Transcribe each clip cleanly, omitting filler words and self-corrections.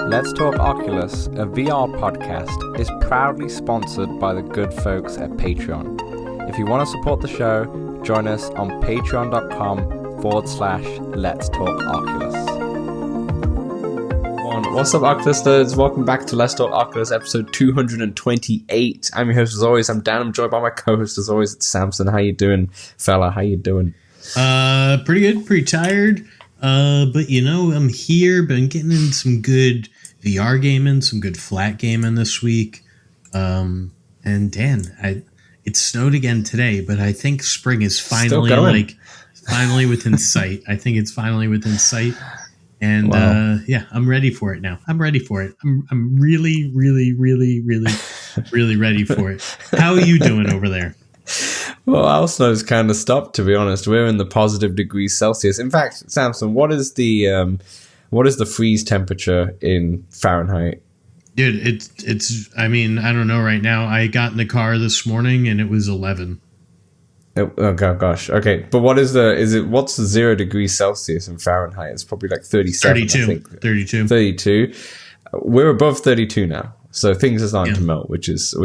Let's Talk Oculus, a VR podcast, is proudly sponsored by the good folks at Patreon. If you want to support the show, join us on patreon.com/Let's Talk Oculus. What's up, Oculus nerds? Welcome back to Let's Talk Oculus, episode 228. I'm your host as always. I'm Dan. I'm joined by my co-host as always. It's Samson. How you doing, fella? How you doing? Pretty good. Pretty tired. But you know, I'm here. Been getting in some good VR gaming, some good flat gaming this week. And Dan, it snowed again today, but I think spring is finally finally within sight. I think it's finally within sight. And wow. I'm ready for it now. I'm ready for it. I'm really, really, really, really, really ready for it. How are you doing over there? Well, our snow's kind of stopped, to be honest. We're in the positive degrees Celsius. In fact, Samson, what is the freeze temperature in Fahrenheit? Dude, it's. I mean, I don't know right now. I got in the car this morning and it was 11. Oh gosh. Okay, but what's the 0 degrees Celsius in Fahrenheit? It's probably like 37. 32. I think. 32. 32. We're above 32 now. So things are starting to melt, which is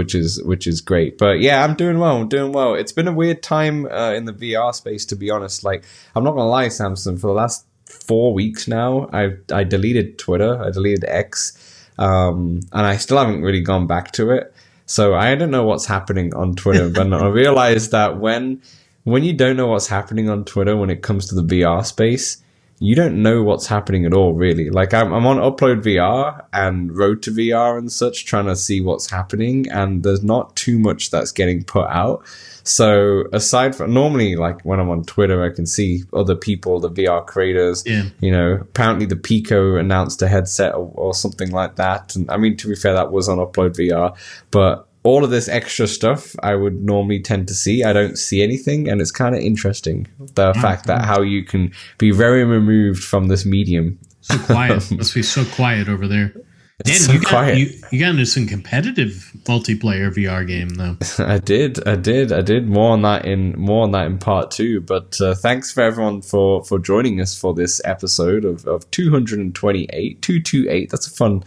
great. But yeah, I'm doing well. It's been a weird time in the VR space, to be honest. Like, I'm not gonna lie, Samson. For the last 4 weeks now, I deleted Twitter, I deleted X, and I still haven't really gone back to it. So I don't know what's happening on Twitter, but I realized that when you don't know what's happening on Twitter when it comes to the VR space, you don't know what's happening at all, really. Like, I'm on Upload VR and Road to VR and such, trying to see what's happening, and there's not too much that's getting put out. So aside from, normally, like, when I'm on Twitter, I can see other people, the VR creators, you know, apparently the Pico announced a headset or something like that. And I mean, to be fair, that was on Upload VR, but all of this extra stuff I would normally tend to see, I don't see anything, and it's kind of interesting, the fact that how you can be very removed from this medium. So quiet. Must be so quiet over there. It's Dan, so quiet. You got into some competitive multiplayer VR game though. I did. More on that in part 2. But thanks for everyone for joining us for this episode of 228. 228. That's a fun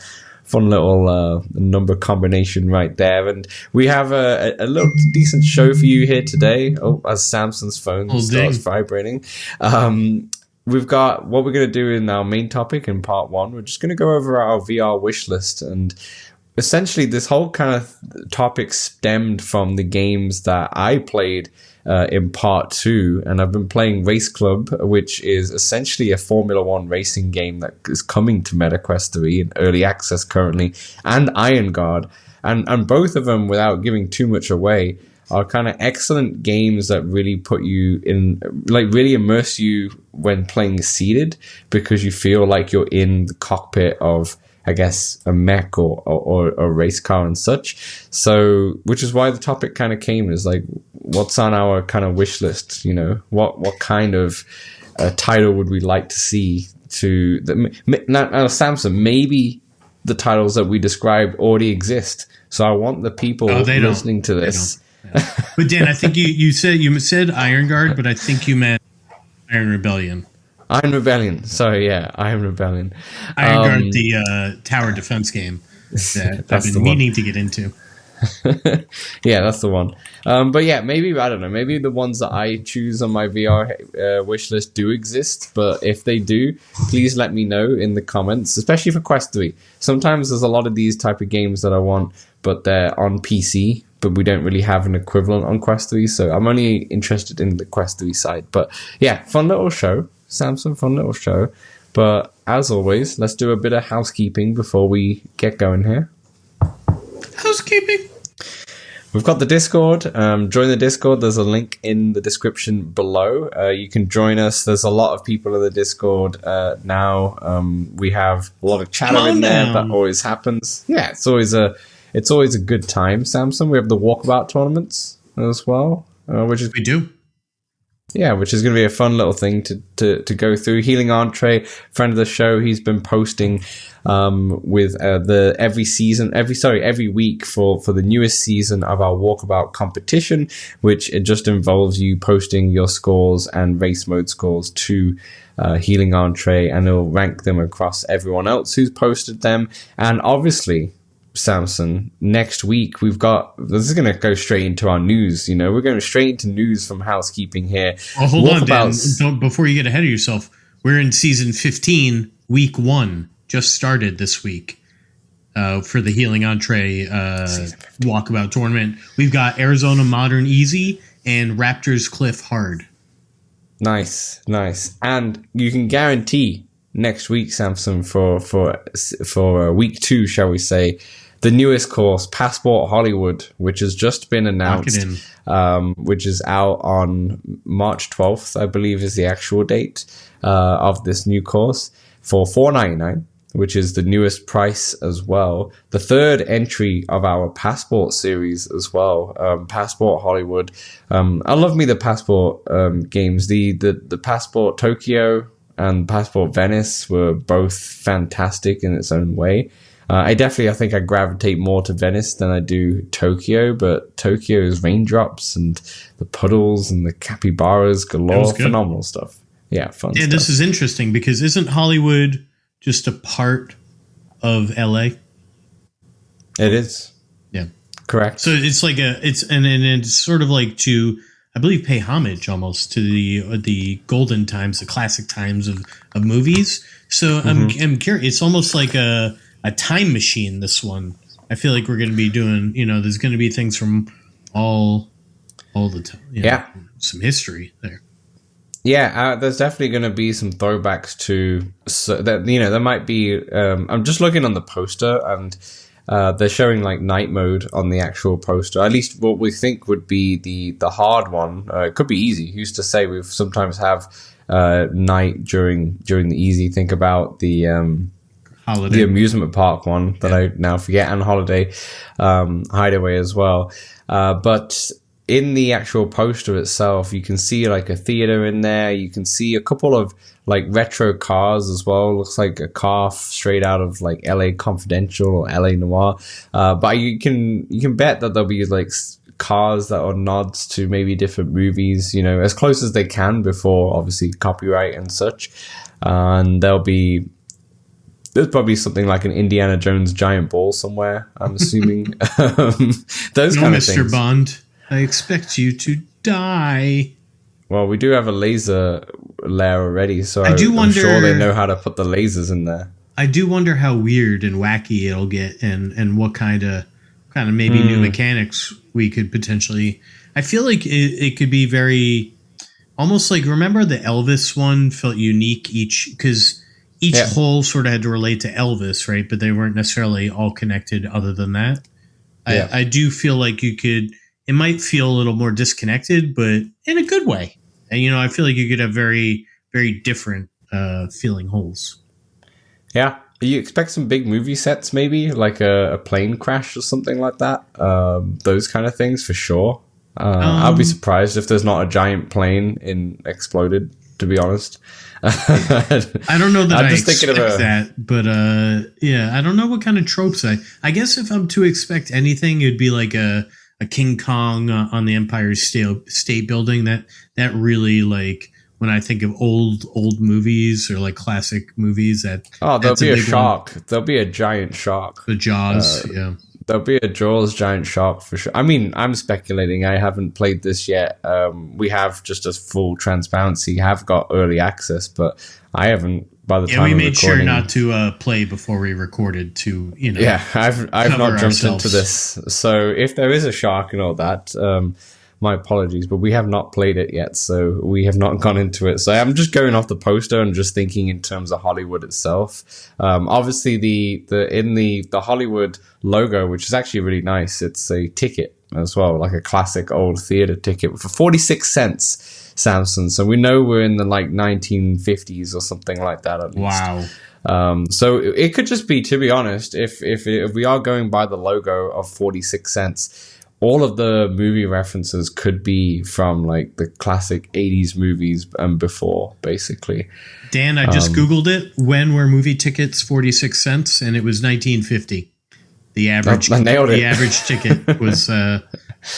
little number combination right there. And we have a little decent show for you here today. Oh, as Samson's phone starts vibrating. We've got what we're going to do in our main topic in part 1. We're just going to go over our VR wish list. And essentially this whole kind of topic stemmed from the games that I played in part 2, and I've been playing RaceClub, which is essentially a Formula 1 racing game that is coming to MetaQuest 3 in early access currently, and Iron Guard, and both of them, without giving too much away, are kind of excellent games that really put you in, like, really immerse you when playing seated, because you feel like you're in the cockpit of, I guess, a mech or a race car and such. So, which is why the topic kind of came is like, what's on our kind of wish list? You know, what kind of title would we like to see? Now, Samson, maybe the titles that we described already exist. So I want the people listening to this. But Dan, I think you said Iron Guard, but I think you meant Iron Rebellion. Iron Rebellion. Sorry, yeah, Iron Rebellion. Iron Guard, the tower defense game that I've been meaning to get into. Yeah, that's the one. But yeah, maybe, I don't know, maybe the ones that I choose on my VR wish list do exist, but if they do, please let me know in the comments, especially for Quest 3. Sometimes there's a lot of these type of games that I want, but they're on PC, but we don't really have an equivalent on Quest 3, so I'm only interested in the Quest 3 side. But yeah, fun little show. Samson, fun little show. But as always, let's do a bit of housekeeping before we get going here. Housekeeping. We've got the Discord. Join the Discord. There's a link in the description below. You can join us. There's a lot of people in the Discord now. We have a lot of chatter in there. That always happens. Yeah, it's always a good time, Samson. We have the Walkabout tournaments as well, which is we do. Yeah, which is going to be a fun little thing to go through. Healing Entree, friend of the show, he's been posting with every week for the newest season of our Walkabout competition, which it just involves you posting your scores and race mode scores to Healing Entree, and it'll rank them across everyone else who's posted them. And obviously, Samson, next week this is going to go straight into our news. We're going straight into news from Housekeeping here. Well, hold on, Dan. Before you get ahead of yourself, we're in season 15, week 1, just started this week for the Healing Entree Walkabout tournament. We've got Arizona Modern Easy and Raptors Cliff Hard. Nice. And you can guarantee next week, Samson, for week 2, shall we say, the newest course, Passport Hollywood, which has just been announced, which is out on March 12th, I believe is the actual date of this new course, for $4.99, which is the newest price as well. The third entry of our Passport series as well, Passport Hollywood. I love me the Passport games. The Passport Tokyo and Passport Venice were both fantastic in its own way. I think I gravitate more to Venice than I do Tokyo, but Tokyo's raindrops and the puddles and the capybaras galore, phenomenal stuff. Yeah, fun stuff. This is interesting because isn't Hollywood just a part of LA? It is. Yeah. Correct. So it's like it's sort of like to, I believe, pay homage almost to the golden times, the classic times of movies. So I'm curious. It's almost like a time machine, this one. I feel like we're going to be doing, there's going to be things from all the time. Some history there. Yeah, there's definitely going to be some throwbacks to that. There might be. I'm just looking on the poster, and they're showing like night mode on the actual poster. At least what we think would be the hard one. It could be easy. Who's to say? We sometimes have night during the easy. Think about the Holiday. The amusement park one that I now forget, and Holiday Hideaway as well. But in the actual poster itself, you can see like a theater in there. You can see a couple of like retro cars as well. Looks like a car straight out of like LA Confidential or LA Noire. But you can bet that there'll be like cars that are nods to maybe different movies, as close as they can before obviously copyright and such. And there's probably something like an Indiana Jones giant ball somewhere, I'm assuming. Those kind of things. Mr. Bond, I expect you to die. Well, we do have a laser lair already, so I'm sure they know how to put the lasers in there. I do wonder how weird and wacky it'll get, and what kind of maybe new mechanics we could potentially. I feel like it could be very, almost like, remember the Elvis one felt unique because each hole sort of had to relate to Elvis, right? But they weren't necessarily all connected other than that. Yeah. I do feel like it might feel a little more disconnected, but in a good way. And, I feel like you could have very, very different feeling holes. Yeah. You expect some big movie sets, maybe like a plane crash or something like that. Those kind of things for sure. I'll be surprised if there's not a giant plane exploded, to be honest. I don't know that I expect that, but I don't know what kind of tropes I guess if I'm to expect anything, it'd be like a King Kong on the Empire State Building. That really, like, when I think of old movies or like classic movies, there'll be a shark. There'll be a giant shark. The Jaws, There'll be a Jaws giant shark for sure. I mean, I'm speculating. I haven't played this yet. We have, just as full transparency, have got early access, but I haven't. By the time we made sure not to play before we recorded to, Yeah, I've not jumped into this. So if there is a shark and all that, my apologies, but we have not played it yet, so we have not gone into it. So I'm just going off the poster and just thinking in terms of Hollywood itself. Obviously, the Hollywood logo, which is actually really nice, it's a ticket as well, like a classic old theater ticket for 46 cents, Samson. So we know we're in the like 1950s or something like that at least. Wow. So it could just be, to be honest, if we are going by the logo of 46 cents, all of the movie references could be from like the classic 80s movies and before, basically. Dan, I just Googled it. When were movie tickets 46 cents? And it was 1950. The average, I nailed it. The average ticket was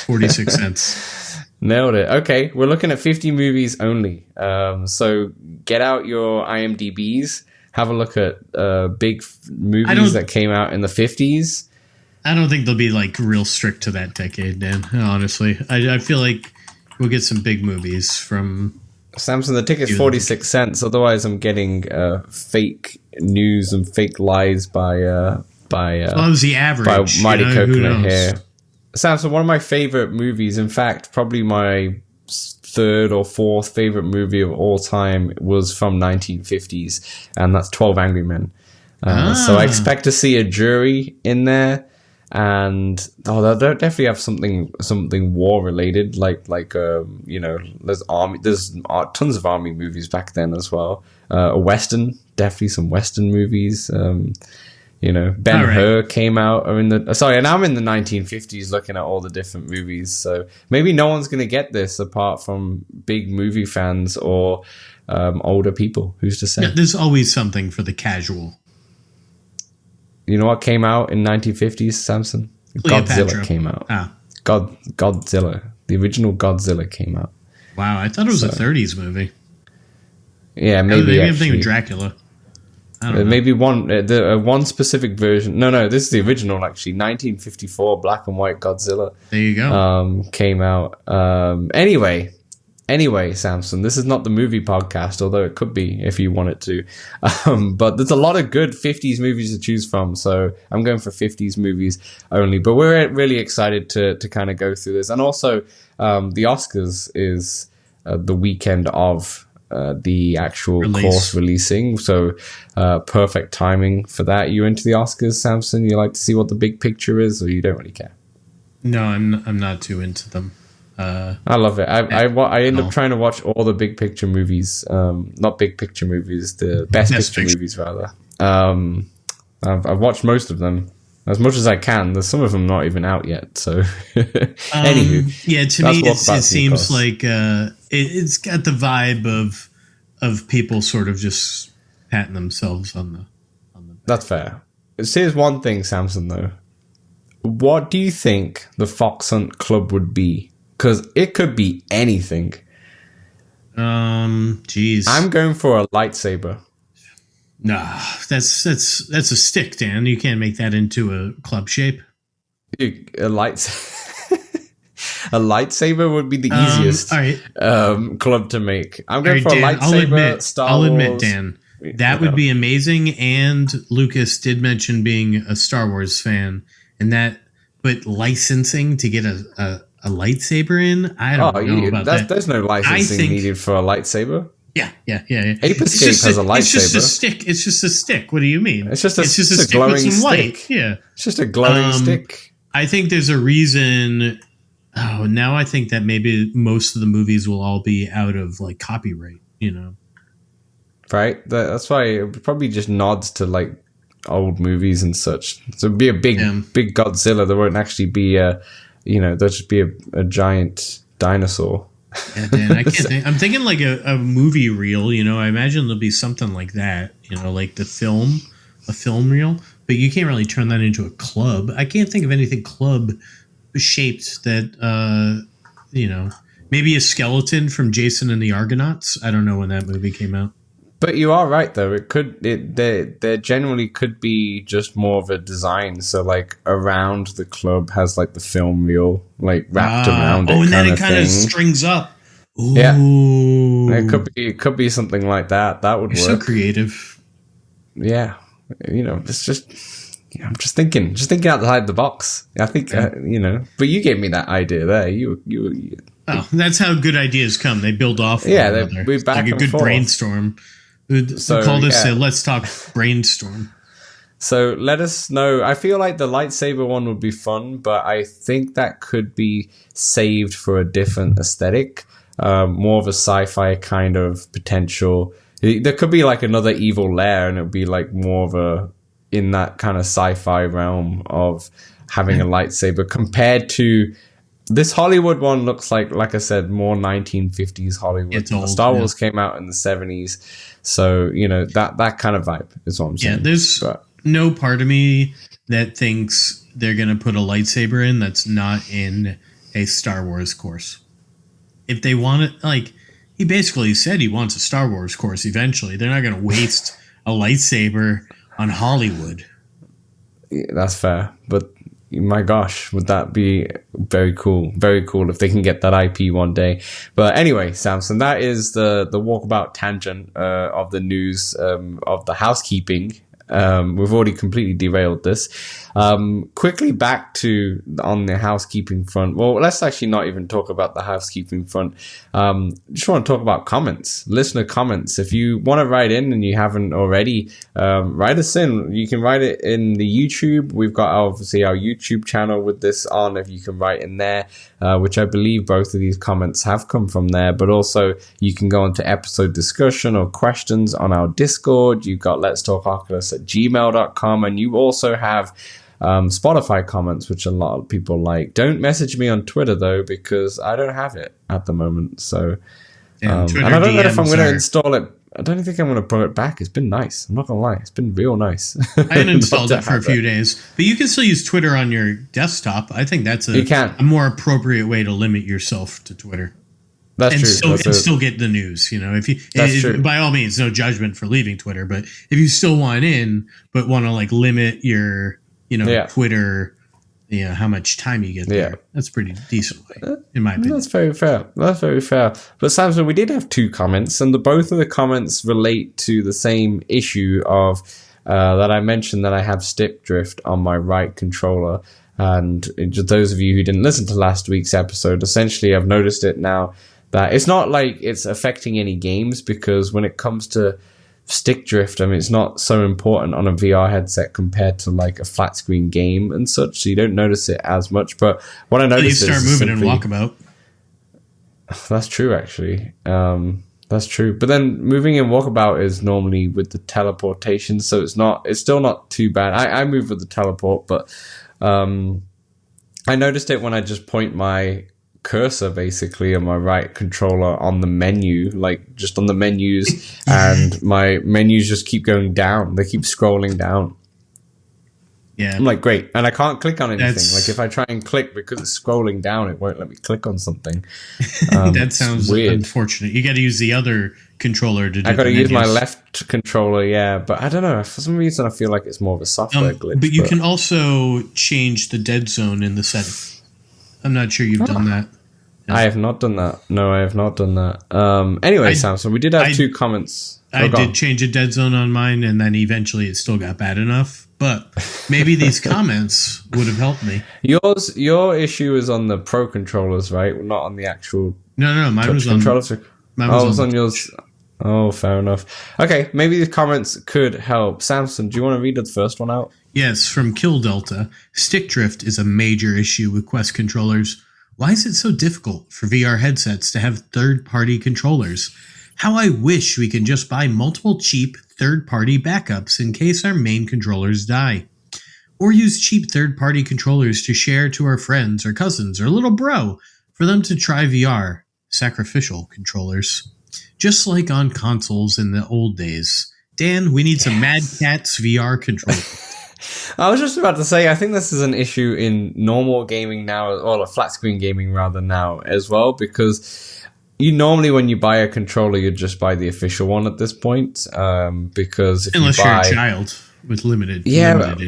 46 cents. Nailed it. Okay, we're looking at 50 movies only. So get out your IMDb's, have a look at big movies that came out in the 50s. I don't think they'll be like real strict to that decade, Dan. Honestly, I feel like we'll get some big movies from Samson. The ticket's 46 cents. Otherwise, I'm getting fake news and fake lies by well, it was the average by Mighty Coconut here. Samson, one of my favorite movies, in fact, probably my third or fourth favorite movie of all time, was from 1950s, and that's 12 Angry Men. So I expect to see a jury in there, and they'll definitely have something war related, like there's tons of army movies back then as well. A western, definitely some western movies. Ben-Hur came out, and I'm in the 1950s looking at all the different movies, so maybe no one's going to get this apart from big movie fans or older people. Who's to say? Yeah, there's always something for the casual. You know what came out in 1950s, Samson? Cleopatra. Godzilla came out. Godzilla. The original Godzilla came out. Wow, I thought it was a 30s movie. Yeah, maybe I'm thinking Dracula. Maybe one specific version. No, this is the original, actually. 1954 black and white Godzilla. There you go. Came out. Anyway, Samson, this is not the movie podcast, although it could be if you want it to. But there's a lot of good 50s movies to choose from, so I'm going for 50s movies only. But we're really excited to kind of go through this. And also, the Oscars is the weekend of the actual course releasing, so perfect timing for that. You into the Oscars, Samson? You like to see what the big picture is, or you don't really care? No, I'm not too into them. I love it. I end up trying to watch all the big picture movies, not big picture movies, the best picture movies rather. I've watched most of them, as much as I can. There's some of them not even out yet. So, anywho, yeah, to me it seems like it's got the vibe of people sort of just patting themselves on the back. That's fair. Here's one thing, Samson, though. What do you think the Fox Hunt Club would be? Because it could be anything. Geez. I'm going for a lightsaber. Nah, that's a stick, Dan. You can't make that into a club shape. A lightsaber would be the easiest club to make. I'm going for Dan, a lightsaber. I'll admit, Dan, that would be amazing. And Lucas did mention being a Star Wars fan, but licensing to get a lightsaber in, I don't know about that. There's no licensing needed for a lightsaber. Yeah. Ape Escape has a lightsaber. It's just a stick. It's just a stick. What do you mean? It's just a stick glowing with some light. Yeah. It's just a glowing stick. I think there's a reason. Oh, now I think that maybe most of the movies will all be out of like copyright, Right? That's why it probably just nods to like old movies and such. So it'd be a big Godzilla. There won't actually be there'll just be a giant dinosaur. Yeah, Dan, I can't think. I'm thinking like a movie reel, I imagine there'll be something like that, like a film reel, but you can't really turn that into a club. I can't think of anything club shaped that, maybe a skeleton from Jason and the Argonauts. I don't know when that movie came out. But you are right, though. There generally could be just more of a design. So, like, around the club has, like, the film reel, like, wrapped around it. Oh, and then it kind of strings up. Ooh. Yeah. It could be something like that. That would work. So creative. Yeah. It's just... I'm just thinking outside the box. I think, but you gave me that idea there. You Oh, that's how good ideas come. They build off. Yeah, we back like a good forth. Brainstorm. We call this a Let's Talk Brainstorm. So let us know. I feel like the lightsaber one would be fun, but I think that could be saved for a different aesthetic, more of a sci-fi kind of potential. There could be like another evil lair, and it would be like more of a in that kind of sci-fi realm of having a lightsaber compared to This Hollywood one looks like I said, more 1950s Hollywood. It's old, Star Wars came out in the 70s, so that kind of vibe is what I'm saying. Yeah, there's no part of me that thinks they're gonna put a lightsaber in that's not in a Star Wars course. If they want it, like he basically said, he wants a Star Wars course eventually. They're not gonna waste a lightsaber on Hollywood. Yeah, that's fair, but my gosh, would that be very cool? Very cool if they can get that IP one day. But anyway, Samson, that is the Walkabout tangent of the news of the housekeeping. We've already completely derailed this. Quickly back to on the housekeeping front. Well, let's actually not even talk about the housekeeping front. Just want to talk about comments, listener comments. If you want to write in and you haven't already, write us in. You can write it in the YouTube. We've got obviously our YouTube channel with this on. If you can write in there, which I believe both of these comments have come from there, but also you can go into episode discussion or questions on our Discord. You've got letstalkoculus at gmail.com, and you also have Spotify comments, which a lot of people like. Don't message me on Twitter though, because I don't have it at the moment. So, and I don't know if I'm going to install it. I don't think I'm going to put it back. It's been nice. I'm not going to lie. It's been real nice. I haven't installed it for a few days, but you can still use Twitter on your desktop. I think that's a more appropriate way to limit yourself to Twitter. That's true. Still get the news. If you, by all means, no judgment for leaving Twitter, but if you still want in, but want to like limit your, Twitter, how much time you get there, that's pretty decent, in my opinion. That's very fair. But Samson, we did have two comments, and both of the comments relate to the same issue of that I mentioned, that I have stick drift on my right controller. And just those of you who didn't listen to last week's episode, essentially I've noticed it now. That it's not like it's affecting any games, because when it comes to stick drift, I mean, it's not so important on a VR headset compared to like a flat screen game and such, so you don't notice it as much. But what I noticed is you start moving in Walkabout. That's true, actually. That's true. But then moving in Walkabout is normally with the teleportation, so it's still not too bad. I move with the teleport, but I noticed it when I just point my cursor basically on my right controller on the menu, like just on the menus, and my menus just keep going down. They keep scrolling down. Yeah, I'm like, great, and I can't click on anything. Like if I try and click, because it's scrolling down, it won't let me click on something. That sounds weird. Unfortunate. You got to use the other controller to do. I got to use my left controller, yeah, but I don't know. For some reason, I feel like it's more of a software glitch. But you can also change the dead zone in the setting. I'm not sure you've done that. I have not done that. No, I have not done that. Anyway, Samson, we did have two comments. I did change a dead zone on mine, and then eventually it still got bad enough. But maybe these comments would have helped me. Your issue is on the Pro controllers, right? Not on the actual. No, mine was controllers. Mine was on yours. Oh, fair enough. Okay, maybe these comments could help. Samson, do you want to read the first one out? Yes, from Kill Delta. Stick drift is a major issue with Quest controllers. Why is it so difficult for VR headsets to have third-party controllers? How I wish we could just buy multiple cheap third-party backups in case our main controllers die. Or use cheap third-party controllers to share to our friends or cousins or little bro for them to try VR. Sacrificial controllers. Just like on consoles in the old days. Dan, we need some Mad Catz VR controllers. I was just about to say, I think this is an issue in normal gaming now, or flat screen gaming rather now as well, because you normally, when you buy a controller, you just buy the official one at this point, because if unless you buy, you're a child with limited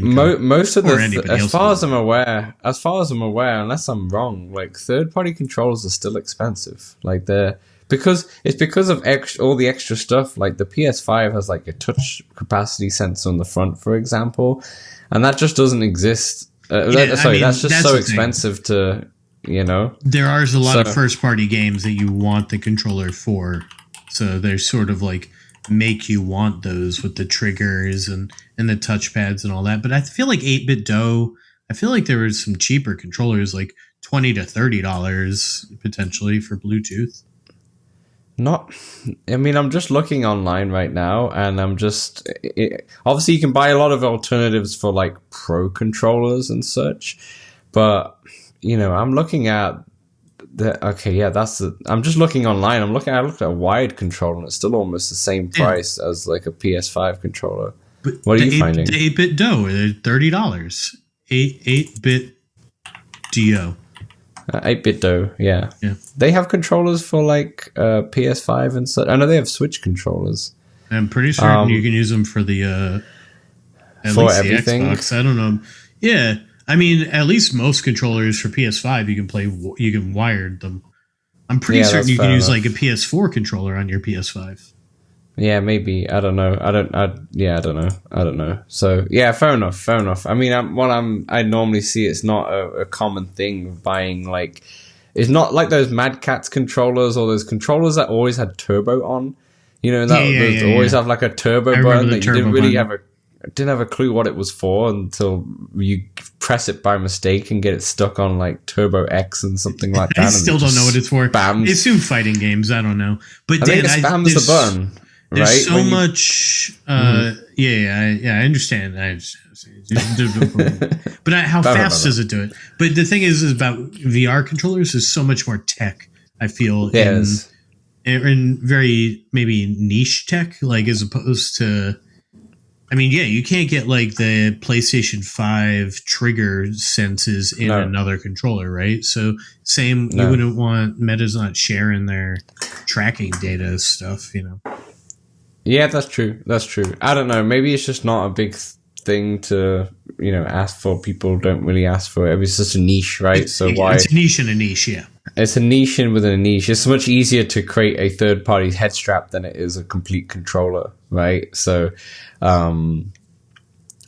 most of the as far as I'm aware, unless I'm wrong, like third-party controllers are still expensive. Like because of all the extra stuff. Like the PS5 has like a touch capacity sensor on the front, for example, and that just doesn't exist. That's just so expensive to, There are a lot of first-party games that you want the controller for, so they're sort of like make you want those with the triggers and the touchpads and all that. But I feel like 8-Bit Dough, I feel like there were some cheaper controllers, like $20 to $30 potentially for Bluetooth. I'm just looking online right now, and obviously you can buy a lot of alternatives for like Pro controllers and such, but I'm looking at Okay, yeah, I'm just looking online. I looked at a wired controller, and it's still almost the same price as like a PS5 controller. But what are you finding? The 8-bit DO, they're $30. 8-bit DO. 8-bit DO, yeah. Yeah. They have controllers for like PS5 and such. I know they have Switch controllers. I'm pretty certain you can use them for the at for least everything. The Xbox. I don't know. Yeah, I mean, at least most controllers for PS5 you can wire them. I'm pretty certain you can use like a PS4 controller on your PS5. Yeah, maybe. I don't know. I don't know. So yeah, fair enough. I mean, I normally see it's not a common thing buying like, it's not like those Mad Catz controllers or those controllers that always had turbo on. You know, that always have like a turbo button that you didn't really didn't have a clue what it was for until you press it by mistake and get it stuck on like Turbo X and something like that. I still don't know what it's for. Spams. I assume fighing games. I don't know. But I think it spams the button. There's right? so much. I understand. But how fast does it do it? But the thing is about VR controllers is so much more tech. I feel in very maybe niche tech, like as opposed to. I mean, yeah, you can't get like the PlayStation 5 trigger senses in another controller, right? So you wouldn't want Meta's not sharing their tracking data stuff, you know. Yeah, that's true. I don't know. Maybe it's just not a big thing to, you know, ask for. People don't really ask for it. It's just a niche, right? It's a niche and a niche, yeah. It's a niche in within a niche. It's much easier to create a third-party head strap than it is a complete controller, right? So, I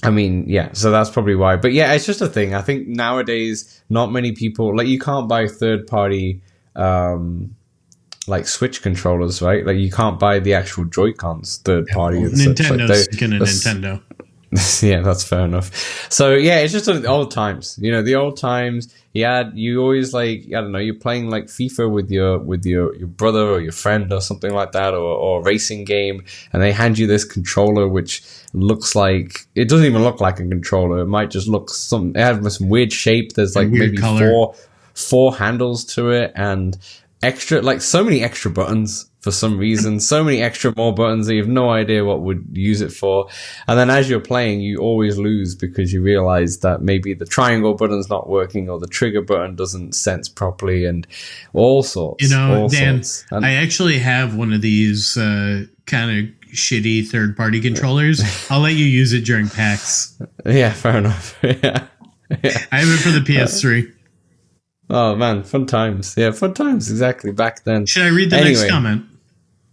mean, yeah, so that's probably why. But yeah, it's just a thing. I think nowadays, not many people, like you can't buy third-party, like Switch controllers, right? Like you can't buy the actual Joy-Cons third-party. Yeah, well, Nintendo's getting a Nintendo. Yeah, that's fair enough. So yeah, it's just the old times. You know, the old times. Yeah, you always like, I don't know, you're playing like FIFA with your brother or your friend or something like that, or a racing game, and they hand you this controller which looks like, it doesn't even look like a controller. It might just look it has some weird shape. There's like maybe four handles to it and extra, like so many extra buttons. For some reason, so many extra more buttons that you have no idea what would use it for. And then as you're playing, you always lose because you realize that maybe the triangle button's not working or the trigger button doesn't sense properly and all sorts. You know, Dan, I actually have one of these kind of shitty third-party controllers. I'll let you use it during PAX. Yeah, fair enough. Yeah. I have it for the PS3. Oh, man, fun times. Yeah, fun times, exactly, back then. Should I read the next comment?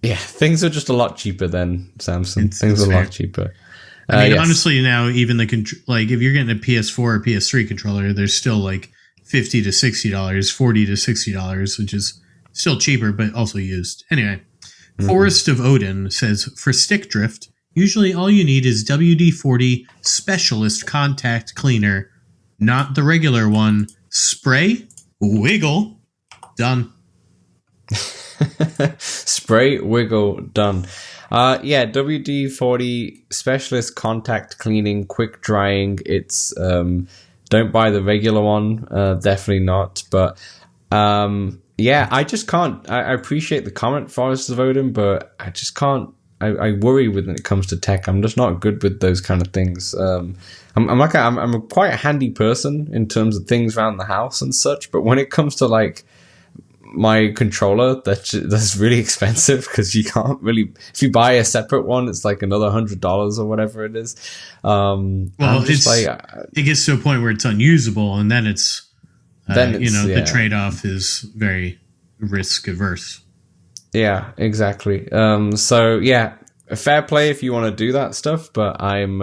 Yeah, things are just a lot cheaper then, Samson. Things are a lot cheaper. I mean, honestly, now even like if you're getting a PS4 or PS3 controller, there's still like $50 to $60, $40 to $60, which is still cheaper, but also used. Anyway, Forest of Odin says, for stick drift, usually all you need is WD-40 Specialist Contact Cleaner, not the regular one. Spray, wiggle, done. Spray, wiggle, done. Yeah, WD-40 Specialist Contact Cleaning, Quick Drying. It's don't buy the regular one, definitely not. But yeah, I just can't. I appreciate the comment, Forest of Odin, but I just can't. I worry when it comes to tech. I'm just not good with those kind of things. I'm a quite a handy person in terms of things around the house and such, but when it comes to like my controller, that's really expensive because you can't really, if you buy a separate one, it's like another $100 or whatever it is. Well, it gets to a point where it's unusable, and then the trade-off is very risk averse. Yeah, exactly. So yeah, fair play if you want to do that stuff, but I'm.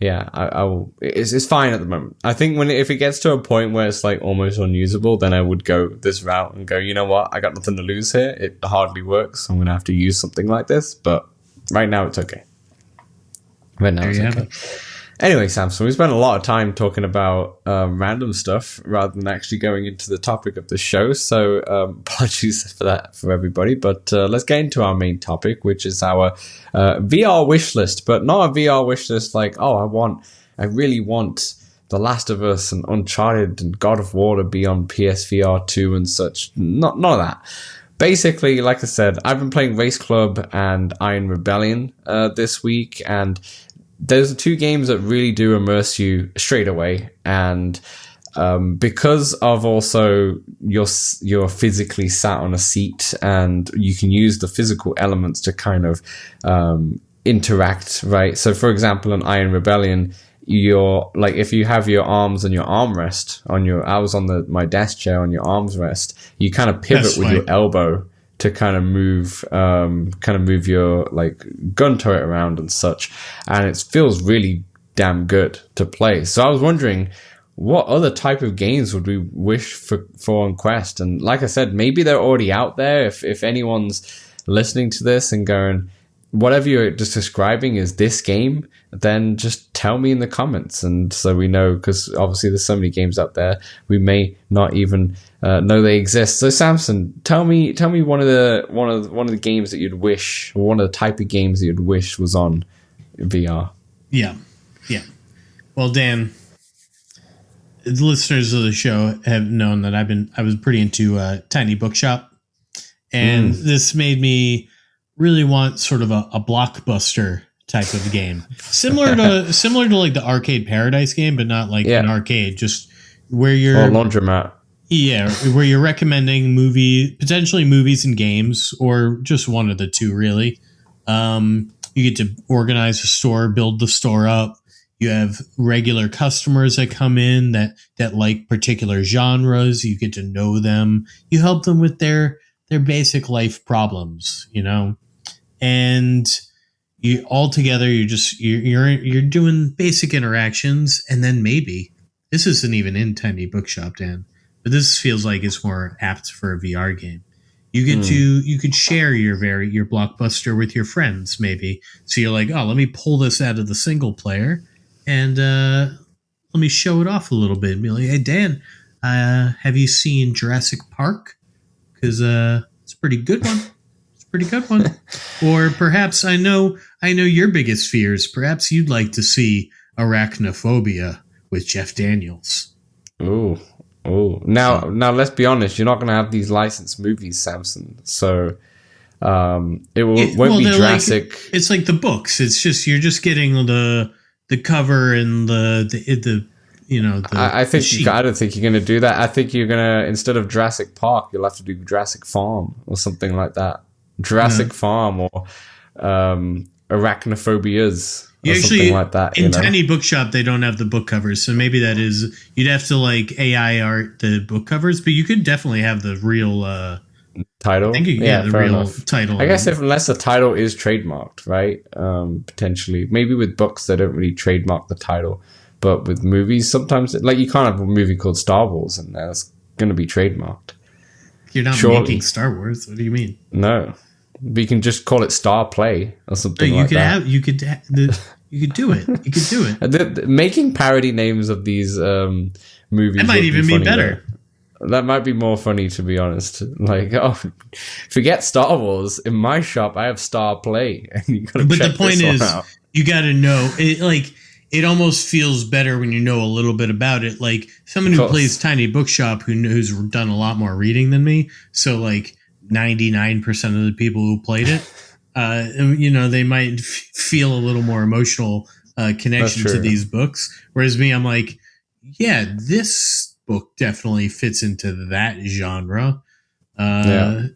I will. It's fine at the moment. I think if it gets to a point where it's like almost unusable, then I would go this route and go, you know what, I got nothing to lose here. It hardly works. So I'm gonna have to use something like this. But right now it's okay. Right now it's okay. Anyway, Samson, we spent a lot of time talking about random stuff rather than actually going into the topic of the show. So apologies for that for everybody. But let's get into our main topic, which is our VR wish list. But not a VR wish list like, oh, I really want The Last of Us and Uncharted and God of War to be on PSVR 2 and such. None of that. Basically, like I said, I've been playing RaceClub and Iron Rebellion this week, and those are two games that really do immerse you straight away. And because of also you're physically sat on a seat, and you can use the physical elements to kind of interact, right? So, for example, in Iron Rebellion, you're like, if you have your arms and your armrest on I was on my desk chair on your arms rest, you kind of pivot with your elbow to kind of move your like gun turret around and such, and it feels really damn good to play. So I was wondering, what other type of games would we wish for on Quest? And like I said, maybe they're already out there. If anyone's listening to this and going, whatever you're just describing is this game, then just tell me in the comments, and so we know, because obviously there's so many games out there we may not even know they exist. So Samson, tell me one of the games that you'd wish, or one of the type of games that you'd wish was on VR. Yeah. Well, Dan, the listeners of the show have known that I was pretty into Tiny Bookshop, and this made me really want sort of a blockbuster type of game, similar to like the Arcade Paradise game, but not like an arcade, just where you're laundromat. Yeah, where you're recommending potentially movies and games, or just one of the two, really. You get to organize a store, build the store up. You have regular customers that come in that like particular genres. You get to know them. You help them with their basic life problems, and you all together, you're doing basic interactions. And then maybe this isn't even in Tiny Bookshop, Dan, but this feels like it's more apt for a VR game. You get you could share your blockbuster with your friends, maybe. So you're like, oh, let me pull this out of the single player and let me show it off a little bit and be like, hey, Dan, have you seen Jurassic Park? Because it's a pretty good one. Or perhaps I know your biggest fears. Perhaps you'd like to see Arachnophobia with Jeff Daniels. Oh. Now let's be honest. You're not going to have these licensed movies, Samson. So won't be Jurassic. It's like the books. It's just you're just getting the cover and the I don't think you're going to do that. I think you're going to, instead of Jurassic Park, you'll have to do Jurassic Farm or something like that. Jurassic Farm or Arachnophobias or something like that. In Tiny Bookshop, they don't have the book covers, so maybe that is, you'd have to like AI art the book covers, but you could definitely have the real title. The real title. I guess unless the title is trademarked, right? Potentially, maybe with books they don't really trademark the title, but with movies, sometimes like you can't have a movie called Star Wars and that's going to be trademarked. You're not making Star Wars. What do you mean? No. But you can just call it Star Play or something like that. You could do it. Making parody names of these movies. That might even be better. That might be more funny, to be honest. Like, oh, forget Star Wars. In my shop, I have Star Play. And you gotta but the point is, you got to know. It almost feels better when you know a little bit about it. Like someone who plays Tiny Bookshop who's done a lot more reading than me. So like 99% of the people who played it, they might feel a little more emotional connection to these books. Whereas me, I'm like, yeah, this book definitely fits into that genre. Something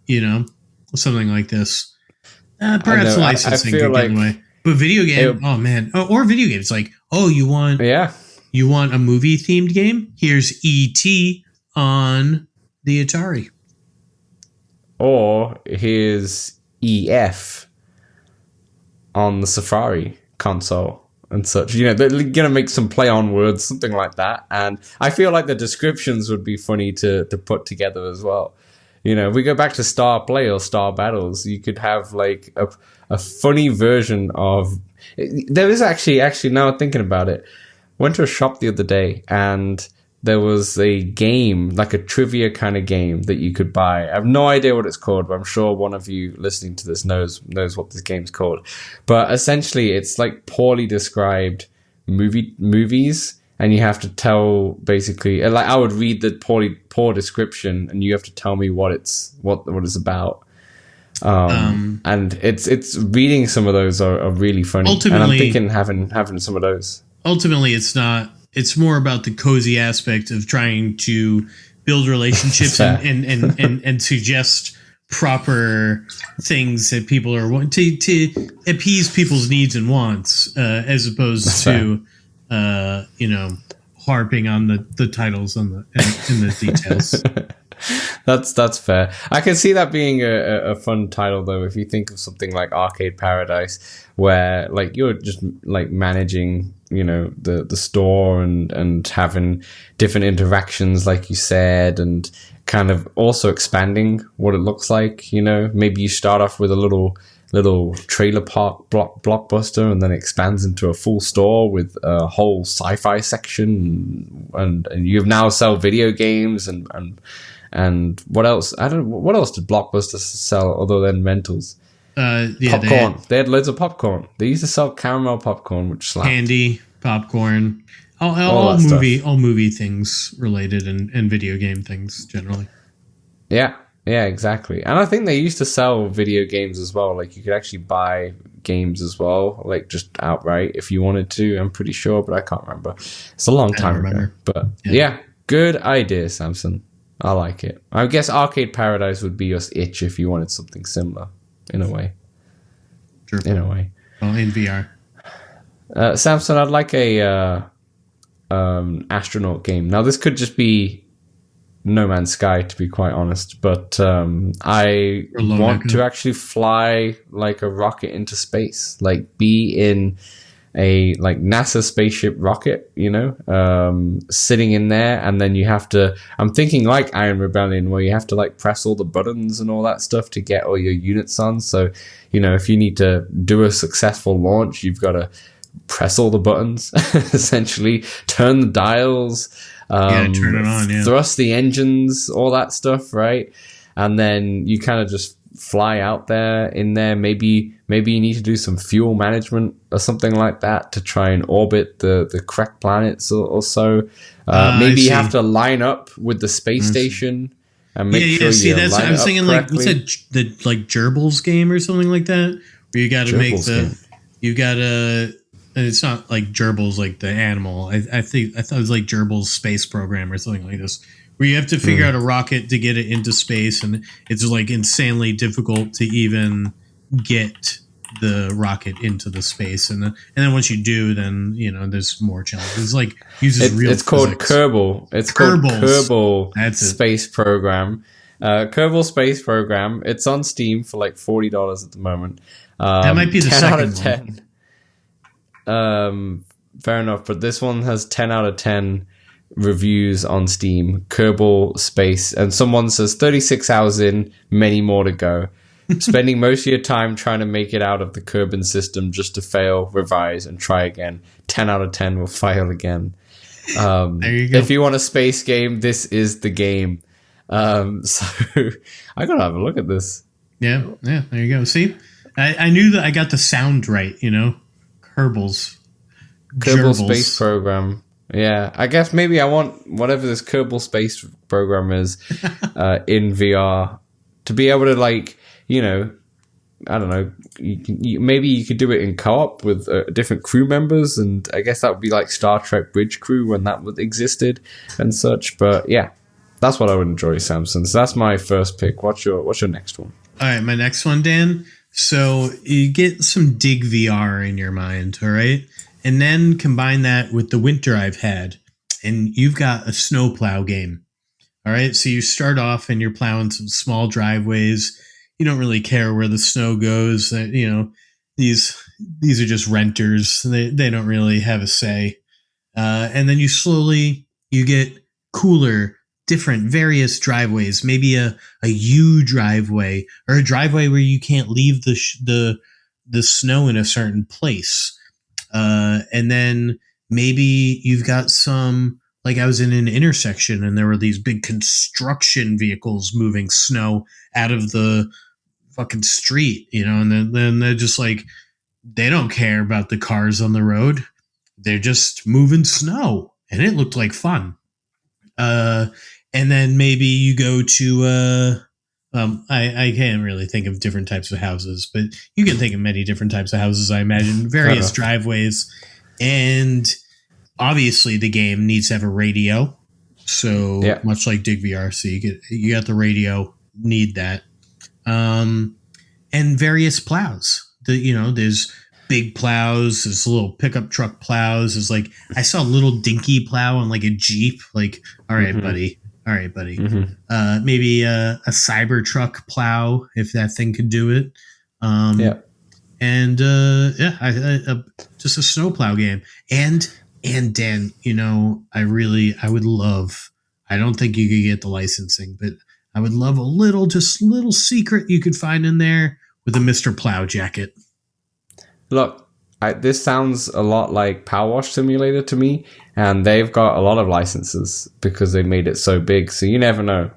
like this. Perhaps licensing could get in the way. But video game, or video games like, you want a movie themed game? Here's E.T. on the Atari. Or here's EF on the Safari console and such. They're going to make some play on words, something like that. And I feel like the descriptions would be funny to put together as well. If we go back to Star Play or Star Battles, you could have like a funny version of. There is actually now I'm thinking about it. Went to a shop the other day and there was a game, like a trivia kind of game that you could buy. I have no idea what it's called, but I'm sure one of you listening to this knows what this game's called. But essentially, it's like poorly described movies, and you have to tell basically, like I would read the poor description, and you have to tell me what it's about. And it's reading some of those are really funny. Ultimately, and I'm thinking having some of those. Ultimately, it's not. It's more about the cozy aspect of trying to build relationships and suggest proper things that people are wanting to appease people's needs and wants, as opposed to harping on the titles in the details. That's fair. I can see that being a fun title, though, if you think of something like Arcade Paradise, where like you're just like managing, the store and having different interactions, like you said, and kind of also expanding what it looks like. Maybe you start off with a little trailer park blockbuster, and then it expands into a full store with a whole sci-fi section, and you now sell video games and what else? I don't know. What else did Blockbuster sell other than rentals? Popcorn. They had loads of popcorn. They used to sell caramel popcorn, which slapped. Candy, popcorn, all movie things related, and video game things generally. Yeah, exactly. And I think they used to sell video games as well. Like you could actually buy games as well, like just outright if you wanted to. I'm pretty sure, but I can't remember. It's a long time ago. But yeah, good idea, Samson. I like it. I guess Arcade Paradise would be your itch if you wanted something similar, in a way. Sure. In a way. Well, in VR. Samson, I'd like a astronaut game. Now, this could just be No Man's Sky, to be quite honest, but I want to actually fly like a rocket into space, like be in a like NASA spaceship rocket, sitting in there, and then you have to, I'm thinking like Iron Rebellion, where you have to like press all the buttons and all that stuff to get all your units on. So, if you need to do a successful launch, you've got to press all the buttons, essentially, turn the dials, turn it on, thrust the engines, all that stuff, right? And then you kind of just fly out there in there. Maybe you need to do some fuel management or something like that to try and orbit the correct planets or so. Maybe you have to line up with the space station and make sure you line I was thinking correctly. Like what's that, the like Gerbils game or something like that, where you got to make you got to. And it's not like Gerbils, like the animal. I thought it was like Gerbils Space Program or something like this, where you have to figure out a rocket to get it into space, and it's like insanely difficult to even get the rocket into the space. And then once you do, then there's more challenges. It's like uses real. It's called Kerbal. It's called Kerbal Space Program. Kerbal Space Program. It's on Steam for like $40 at the moment. That might be the 10 second out of 10. Fair enough, but this one has 10 out of 10 reviews on Steam. Kerbal Space, and someone says 36 hours in, many more to go. Spending most of your time trying to make it out of the Kerbin system just to fail, revise, and try again. 10 out of 10 will fail again. There you go. If you want a space game, this is the game. So I gotta have a look at this. Yeah, there you go. See, I knew that I got the sound right. Kerbal Space Program. Yeah, I guess maybe I want whatever this Kerbal Space Program is in VR to be able to, like, I don't know, maybe you could do it in co-op with different crew members, and I guess that would be like Star Trek Bridge Crew when that existed and such. But yeah, that's what I would enjoy, Samson. So that's my first pick. What's your next one? All right, my next one, Dan. So you get some Dig VR in your mind, all right? And then combine that with the winter I've had, and you've got a snowplow game. All right, so you start off and you're plowing some small driveways. You don't really care where the snow goes. These are just renters. They don't really have a say. And then you get cooler, different, various driveways. Maybe a U driveway, or a driveway where you can't leave the snow in a certain place. And then maybe you've got some, like I was in an intersection and there were these big construction vehicles moving snow out of the fucking street, and then they're just like, they don't care about the cars on the road. They're just moving snow. and it looked like fun. And then maybe you go to I can't really think of different types of houses, but you can think of many different types of houses, I imagine, various driveways. And obviously the game needs to have a radio. So much like Dig VR, so you got the radio, need that. And various plows. There's big plows, there's little pickup truck plows. There's like, I saw a little dinky plow on like a Jeep. Like, all right, buddy. Mm-hmm. Maybe a Cybertruck plow, if that thing could do it. And just a snowplow game. And Dan, I would love. I don't think you could get the licensing, but I would love a little secret you could find in there with a Mr. Plow jacket. Look, this sounds a lot like Power Wash Simulator to me, and they've got a lot of licenses because they made it so big. So you never know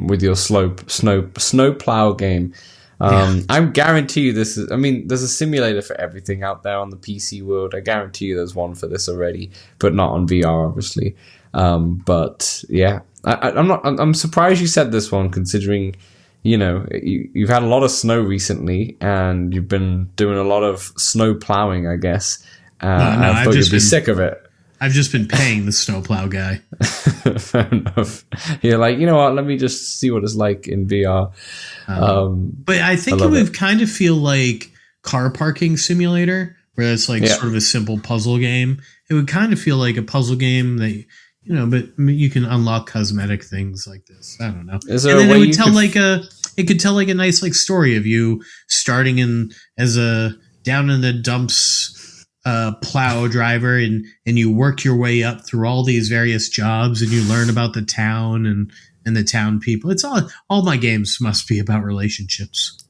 with your snow plow game. I guarantee you this is. I mean, there's a simulator for everything out there on the PC world. I guarantee you there's one for this already, but not on VR, obviously. But yeah, I'm surprised you said this one, considering. You've had a lot of snow recently, and you've been doing a lot of snow plowing, I guess. I thought you'd be sick of it. I've just been paying the snowplow guy. Fair enough. You're like, you know what? Let me just see what it's like in VR. But I think it would kind of feel like car parking simulator, where it's like sort of a simple puzzle game. It would kind of feel like a puzzle game that. But you can unlock cosmetic things like this. I don't know. Is there and then it would tell it could tell like a nice like story of you starting in as a down in the dumps plow driver, and you work your way up through all these various jobs, and you learn about the town and the town people. It's all my games must be about relationships.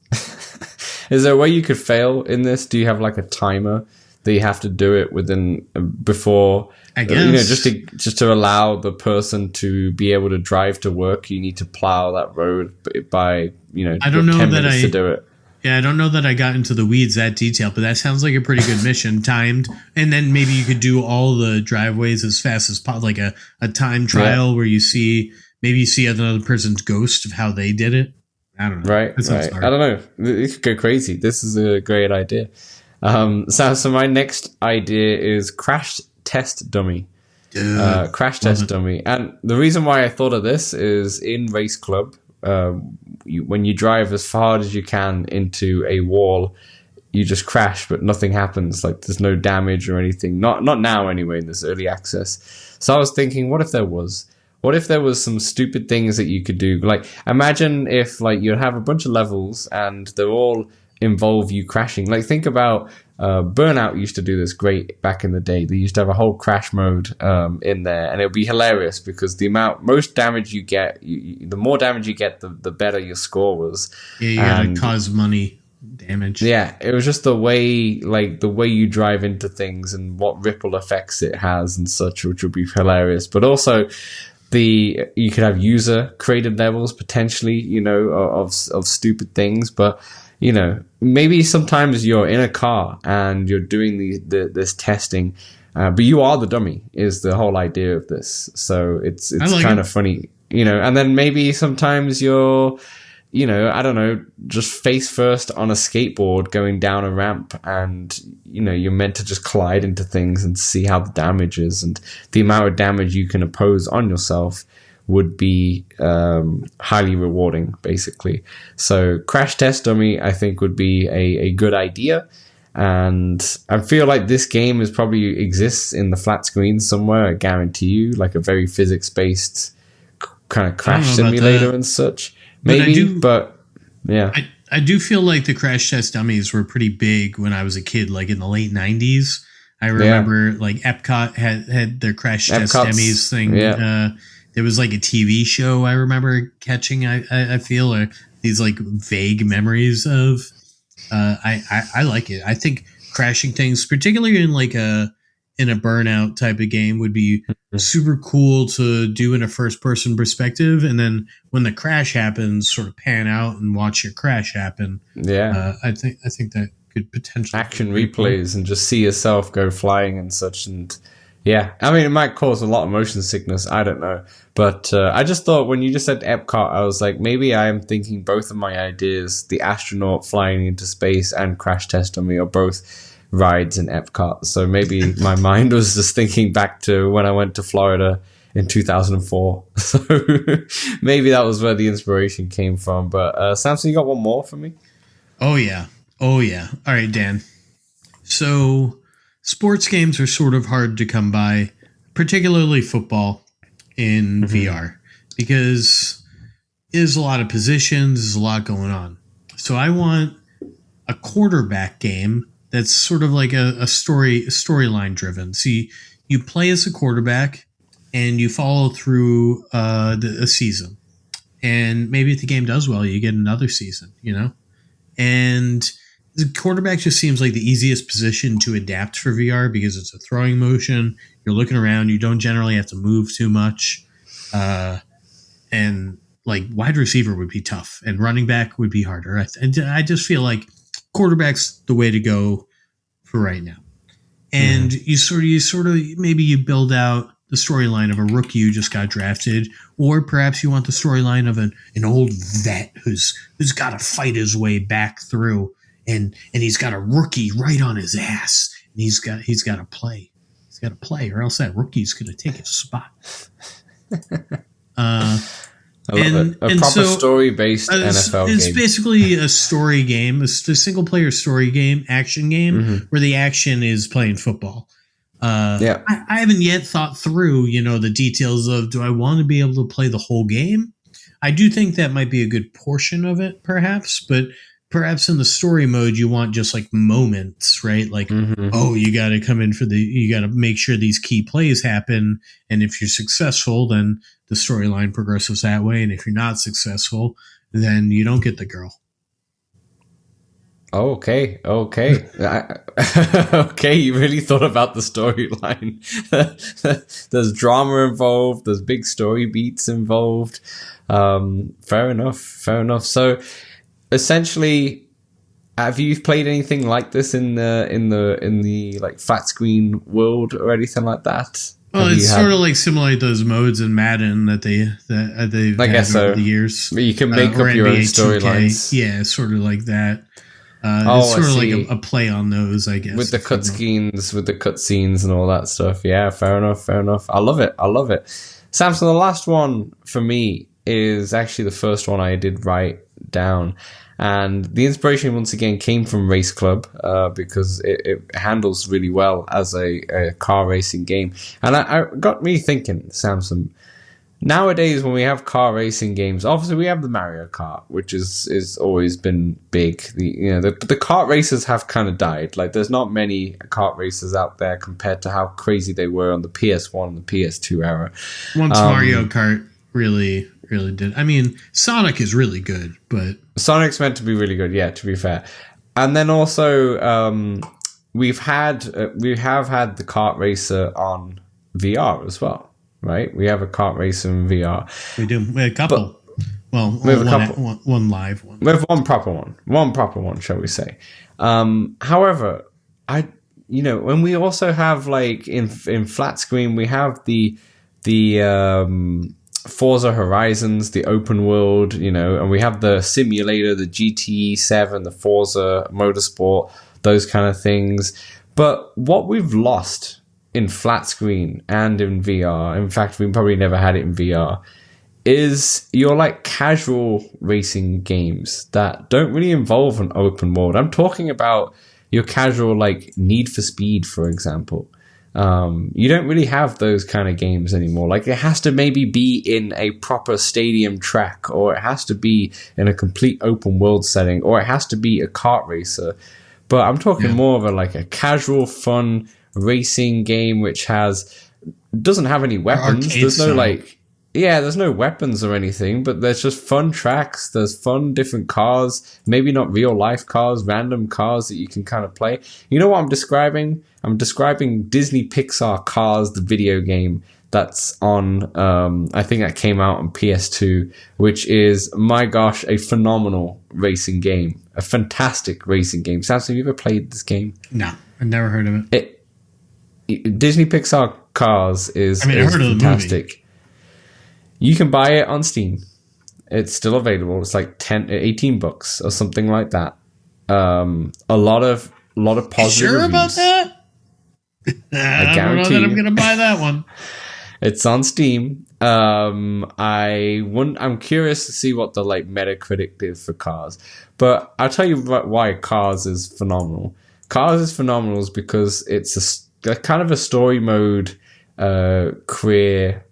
Is there a way you could fail in this? Do you have like a timer that you have to do it within before? I guess just to allow the person to be able to drive to work, you need to plow that road by I don't know 10 that minutes to do it. Yeah, I don't know that I got into the weeds that detailed, but that sounds like a pretty good mission, timed. And then maybe you could do all the driveways as fast as possible, like a time trial where you see another person's ghost of how they did it. I don't know. Right. I don't know. It could go crazy. This is a great idea. So my next idea is Crash Test Dummy. Crash Test Dummy. And the reason why I thought of this is in RaceClub, when you drive as far as you can into a wall, you just crash, but nothing happens. Like there's no damage or anything. Not now anyway, in this early access. So I was thinking, what if there was some stupid things that you could do? Like imagine if like you'd have a bunch of levels and they're all involve you crashing. Like think about Burnout used to do this great back in the day. They used to have a whole crash mode in there, and it would be hilarious because most damage you get, the more damage you get, the better your score was. Yeah, you gotta cause money damage. Yeah, it was just the way you drive into things and what ripple effects it has and such, which would be hilarious. But also you could have user created levels potentially, of stupid things, but maybe sometimes you're in a car and you're doing this testing, but you are the dummy is the whole idea of this. So it's kind of funny, and then maybe sometimes you're, I don't know, just face first on a skateboard going down a ramp, and, you're meant to just collide into things and see how the damage is, and the amount of damage you can oppose on yourself would be highly rewarding, basically. So Crash Test Dummy, I think, would be a good idea. And I feel like this game probably exists in the flat screen somewhere, I guarantee you, like a very physics-based kind of crash simulator and such. Maybe, but yeah. I do feel like the Crash Test Dummies were pretty big when I was a kid, like in the late 90s. I remember like Epcot had their Crash Test Dummies thing. Yeah. There was like a TV show I remember catching. I feel or these like vague memories of. I like it. I think crashing things, particularly in like a Burnout type of game, would be super cool to do in a first person perspective. And then when the crash happens, sort of pan out and watch your crash happen. Yeah, I think that could potentially action replays and just see yourself go flying and such, and Yeah, I mean, it might cause a lot of motion sickness. I don't know. But I just thought when you just said Epcot, I was like, maybe I am thinking both of my ideas, the astronaut flying into space and Crash Test Dummy, are both rides in Epcot. So maybe my mind was just thinking back to when I went to Florida in 2004. So maybe that was where the inspiration came from. But Samson, you got one more for me? Oh, yeah. All right, Dan. So sports games are sort of hard to come by, particularly football in VR, because there's a lot of positions, there's a lot going on. So I want a quarterback game that's sort of like a storyline driven. So you play as a quarterback and you follow through a season. And maybe if the game does well, you get another season, And the quarterback just seems like the easiest position to adapt for VR because it's a throwing motion. You're looking around. You don't generally have to move too much. And like wide receiver would be tough and running back would be harder. I just feel like quarterback's the way to go for right now. And you sort of maybe you build out the storyline of a rookie who just got drafted, or perhaps you want the storyline of an old vet who's got to fight his way back through, and he's got a rookie right on his ass, and he's got to play. He's got to play, or else that rookie's going to take his spot. I love it. A proper story-based NFL game. It's basically a story game, a single-player story game, action game, where the action is playing football. I haven't yet thought through, the details of, do I want to be able to play the whole game? I do think that might be a good portion of it, perhaps, but perhaps in the story mode, you want just like moments, right? Like, you got to come in you got to make sure these key plays happen. And if you're successful, then the storyline progresses that way. And if you're not successful, then you don't get the girl. Okay. Okay, you really thought about the storyline. There's drama involved. There's big story beats involved. Fair enough. So, essentially, have you played anything like this in the like flat screen world or anything like that? Well, it's sort of like similar to those modes in Madden that they've had over the years. You can make up your own storylines. Yeah, sort of like that. It's sort of like a play on those, I guess. With the cutscenes and all that stuff. Yeah, fair enough. I love it. Samson, the last one for me is actually the first one I did write down. And the inspiration, once again, came from RaceClub because it handles really well as a car racing game. And I got me thinking, Samson, nowadays when we have car racing games, obviously we have the Mario Kart, which is always been big. The kart races have kind of died. Like, there's not many kart races out there compared to how crazy they were on the PS1 and the PS2 era. Once Mario Kart really did. I mean, Sonic is really good, but Sonic's meant to be really good, yeah, to be fair. And then also we have had the kart racer on VR as well, right? We have a kart racer in VR. We do. We have a couple. One live one. We have one proper one, shall we say? However, when we also have, like, in flat screen, we have the Forza Horizons, the open world, and we have the simulator, the GTE 7, the Forza Motorsport, those kind of things. But what we've lost in flat screen and in VR, in fact, we probably never had it in VR, is your like casual racing games that don't really involve an open world. I'm talking about your casual, like Need for Speed, for example. You don't really have those kind of games anymore. Like, it has to maybe be in a proper stadium track, or it has to be in a complete open world setting, or it has to be a kart racer. But I'm talking more of a casual, fun racing game which doesn't have any weapons. There's no there's no weapons or anything, but there's just fun tracks. There's fun different cars, maybe not real life cars, random cars that you can kind of play. You know what I'm describing? I'm describing Disney Pixar Cars, the video game that's on, I think that came out on PS2, which is, my gosh, a phenomenal racing game. A fantastic racing game. Samson, have you ever played this game? No, I've never heard of it. Disney Pixar Cars is, I heard of the fantastic. movie. You can buy it on Steam. It's still available. It's like $18 or something like that. A lot of positive You sure reviews. about that? I don't know that I'm going to buy that one. It's on Steam. I'm curious to see what the like Metacritic is for Cars, but I'll tell you why Cars is phenomenal. Cars is phenomenal is because it's a kind of a story mode, career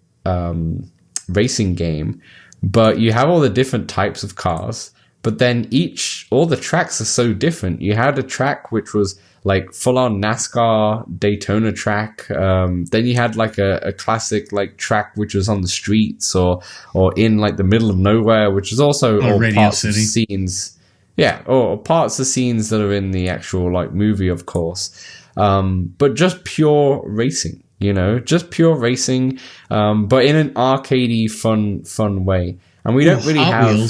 racing game, but you have all the different types of cars. But then all the tracks are so different. You had a track which was like full on NASCAR Daytona track. Then you had like a classic like track which was on the streets or in like the middle of nowhere, which is also all parts of scenes. Yeah, or parts of scenes that are in the actual like movie, of course. But just pure racing, just pure racing, but in an arcadey fun way. And we don't really have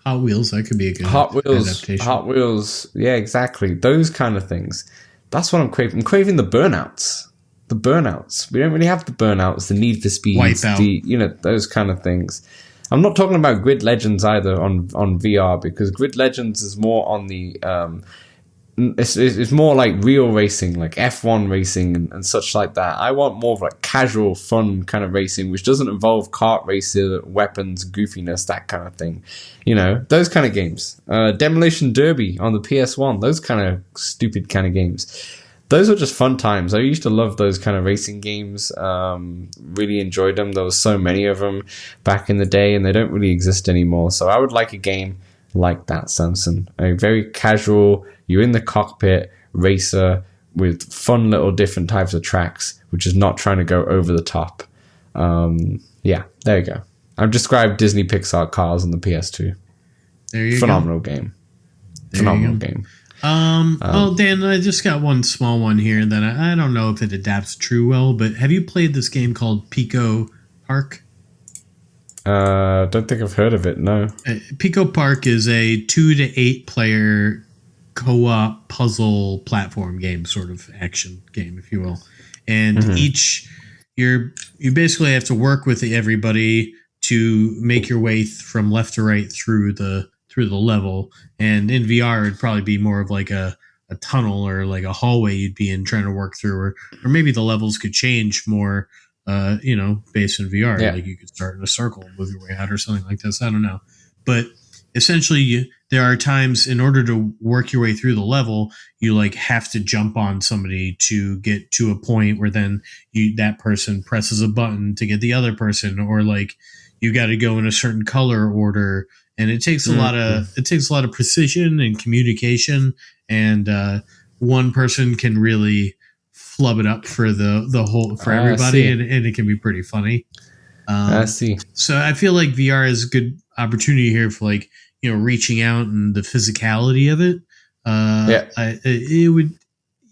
Hot Wheels, that could be a good adaptation. Hot Wheels, yeah, exactly. Those kind of things. That's what I'm craving. I'm craving the Burnouts. The Burnouts. We don't really have the Burnouts, the Need for Speed, Wipeout. Those kind of things. I'm not talking about Grid Legends either on VR, because Grid Legends is more on the it's more like real racing, like F1 racing and such like that. I want more of like casual, fun kind of racing, which doesn't involve kart racer, weapons, goofiness, that kind of thing. Those kind of games. Demolition Derby on the PS1, those kind of stupid kind of games. Those were just fun times. I used to love those kind of racing games. Really enjoyed them. There was so many of them back in the day, and they don't really exist anymore. So I would like a game like that, Samson. A very casual, you're in the cockpit racer with fun little different types of tracks, which is not trying to go over the top. Yeah, there you go. I've described Disney Pixar Cars on the PS2. There you Phenomenal go. Game. Phenomenal game. Well, Dan, I just got one small one here that I don't know if it adapts true well, but have you played this game called Pico Park? Don't think I've heard of it, no. Pico Park is a 2 to 8 player co-op puzzle platform game, sort of action game, if you will. And you basically have to work with everybody to make your way from left to right through the level. And in VR, it'd probably be more of like a tunnel or like a hallway you'd be in trying to work through, or maybe the levels could change more, based in VR. Yeah. Like you could start in a circle and move your way out or something like this. I don't know. But essentially, there are times in order to work your way through the level, you like have to jump on somebody to get to a point where then that person presses a button to get the other person, or like you got to go in a certain color order. And it takes a lot of precision and communication, and one person can really flub it up for the whole for everybody, and it can be pretty funny. I see. So I feel like VR is a good opportunity here for like reaching out and the physicality of it.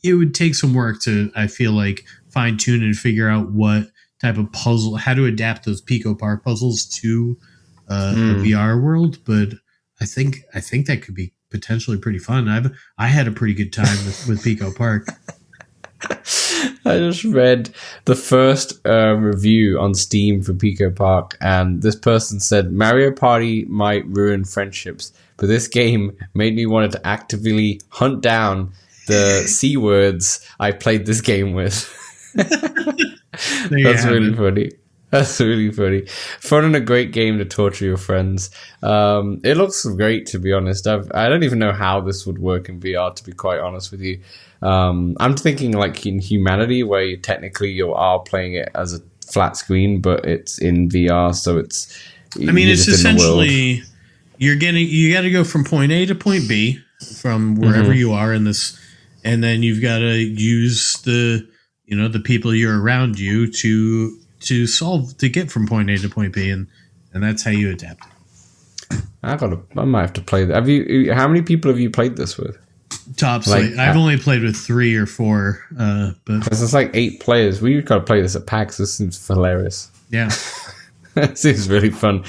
It would take some work to, I feel like, fine tune and figure out what type of puzzle, how to adapt those Pico Park puzzles to a VR world, but I think that could be potentially pretty fun. I had a pretty good time with Pico Park. I just read the first review on Steam for Pico Park, and this person said Mario Party might ruin friendships, but this game made me want to actively hunt down the C words I played this game with. That's really funny. That's really funny. Fun and a great game to torture your friends. It looks great, to be honest. I don't even know how this would work in VR, to be quite honest with you. I'm thinking like in Humanity, where you are playing it as a flat screen, but it's in VR, so it's. It's essentially you got to go from point A to point B from wherever you are in this, and then you've got to use the people you're around you to get from point A to point B, and that's how you adapt it. I might have to play that. How many people have you played this with? Tops. I've only played with 3 or 4, but it's like 8 players. We've got to play this at PAX. This seems hilarious. Yeah. This is really fun.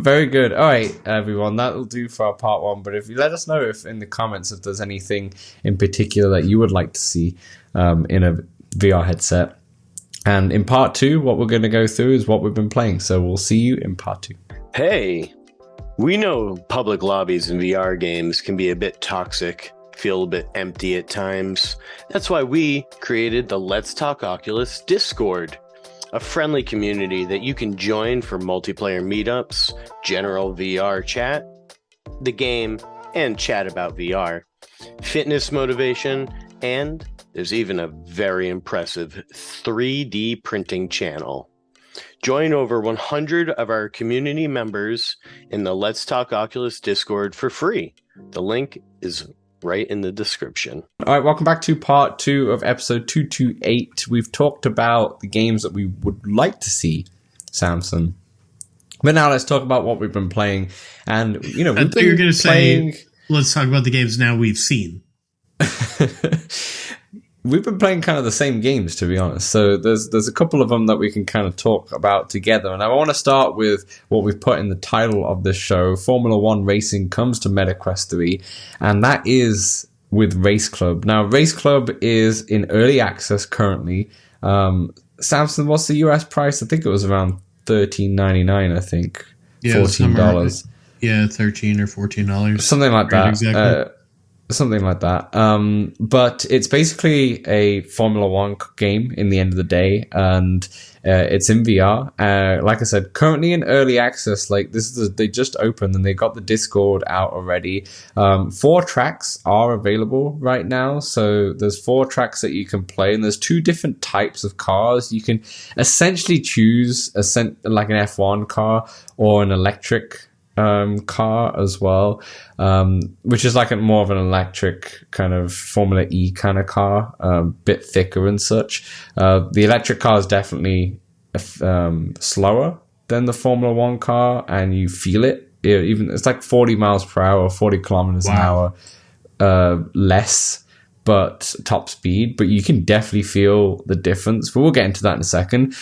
Very good. All right, everyone, that'll do for our part 1. But if you let us know if in the comments if there's anything in particular that you would like to see in a VR headset. And in part 2, what we're going to go through is what we've been playing. So we'll see you in part 2. Hey, we know public lobbies in VR games can be a bit toxic, feel a bit empty at times. That's why we created the Let's Talk Oculus Discord, a friendly community that you can join for multiplayer meetups, general VR chat, the game, and chat about VR, fitness motivation, and there's even a very impressive 3D printing channel. Join over 100 of our community members in the Let's Talk Oculus Discord for free. The link is right in the description. All right, welcome back to part 2 of episode 228. We've talked about the games that we would like to see, Samson. But now let's talk about what we've been playing. And, you know, we've you're going to playing... say, let's talk about the games now we've seen. We've been playing kind of the same games, to be honest. So there's a couple of them that we can kind of talk about together. And I want to start with what we've put in the title of this show. Formula One racing comes to MetaQuest 3, and that is with RaceClub. Now, RaceClub is in early access currently. Samson, what's the US price? I think it was around $13.99, I think. Yeah, $14. Yeah, $13 or $14. Something like that. Exactly. Something like that. But it's basically a Formula One game in the end of the day, and it's in VR. Like I said, currently in early access. Like they just opened and they got the Discord out already. 4 tracks are available right now, so there's 4 tracks that you can play, and there's 2 different types of cars. You can essentially choose like an F1 car or an electric car as well, which is like more of an electric kind of Formula E kind of car, bit thicker and such. The electric car is definitely slower than the Formula One car, and you feel it. Even it's like 40 miles per hour, 40 kilometers an hour less, but top speed. But you can definitely feel the difference. But we'll get into that in a second.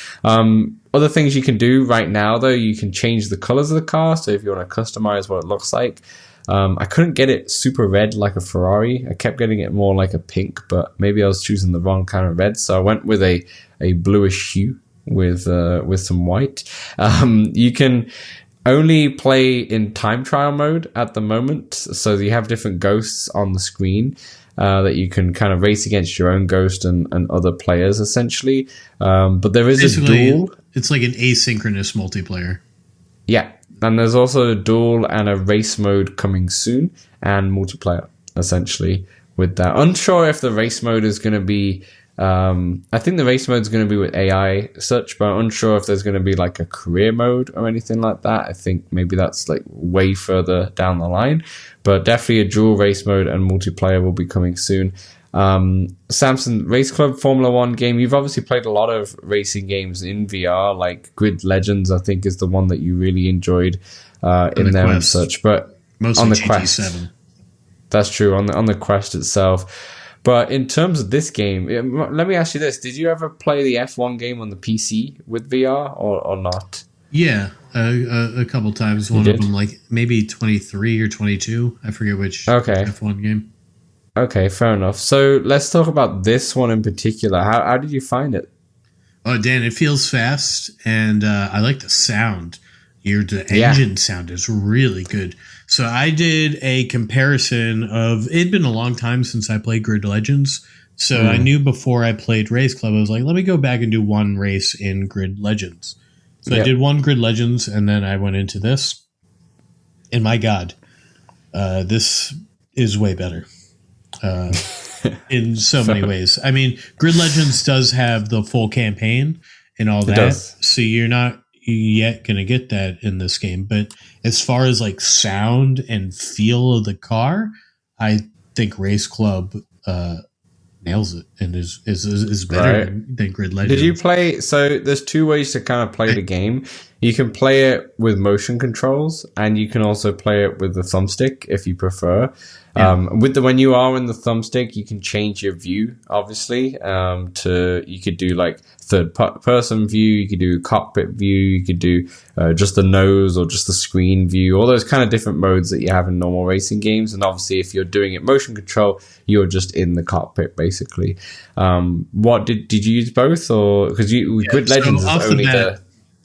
Other things you can do right now, though, you can change the colors of the car. So if you want to customize what it looks like, I couldn't get it super red like a Ferrari. I kept getting it more like a pink, but maybe I was choosing the wrong kind of red. So I went with a bluish hue with some white. You can only play in time trial mode at the moment. So you have different ghosts on the screen. That you can kind of race against your own ghost and other players, essentially. But there is basically a duel. It's like an asynchronous multiplayer. Yeah, and there's also a duel and a race mode coming soon, and multiplayer, essentially, with that. Unsure if the race mode is going to be... I think the race mode is going to be with AI such, but I'm unsure if there's going to be like a career mode or anything like that. I think maybe that's like way further down the line, but definitely a dual race mode and multiplayer will be coming soon. Samson, RaceClub Formula One game. You've obviously played a lot of racing games in VR, like Grid Legends, I think is the one that you really enjoyed in there and such, but mostly on the GT7. Quest. That's true, on the Quest itself. But in terms of this game, let me ask you this. Did you ever play the F1 game on the PC with VR or not? Yeah, a couple times. One of them, like maybe 23 or 22. I forget which F1 game. Okay, fair enough. So let's talk about this one in particular. How did you find it? Oh, Dan, it feels fast, and I like the sound. The engine sound is really good. So I did a comparison of, it'd been a long time since I played Grid Legends. So I knew before I played RaceClub, I was like, let me go back and do one race in Grid Legends. So I did one Grid Legends, and then I went into this. And my God, this is way better in so many ways. I mean, Grid Legends does have the full campaign and all that. So you're not yet going to get that in this game. But as far as like sound and feel of the car, I think RaceClub nails it and is better than Grid Legends. Did you play? So there's 2 ways to kind of play the game. You can play it with motion controls, and you can also play it with the thumbstick if you prefer. When you are in the thumbstick, you can change your view, obviously. You could do like third person view, you could do cockpit view, you could do just the nose or just the screen view, all those kind of different modes that you have in normal racing games. And obviously, if you're doing it motion control, you're just in the cockpit basically. What did you use both, or because Grid Legends is only the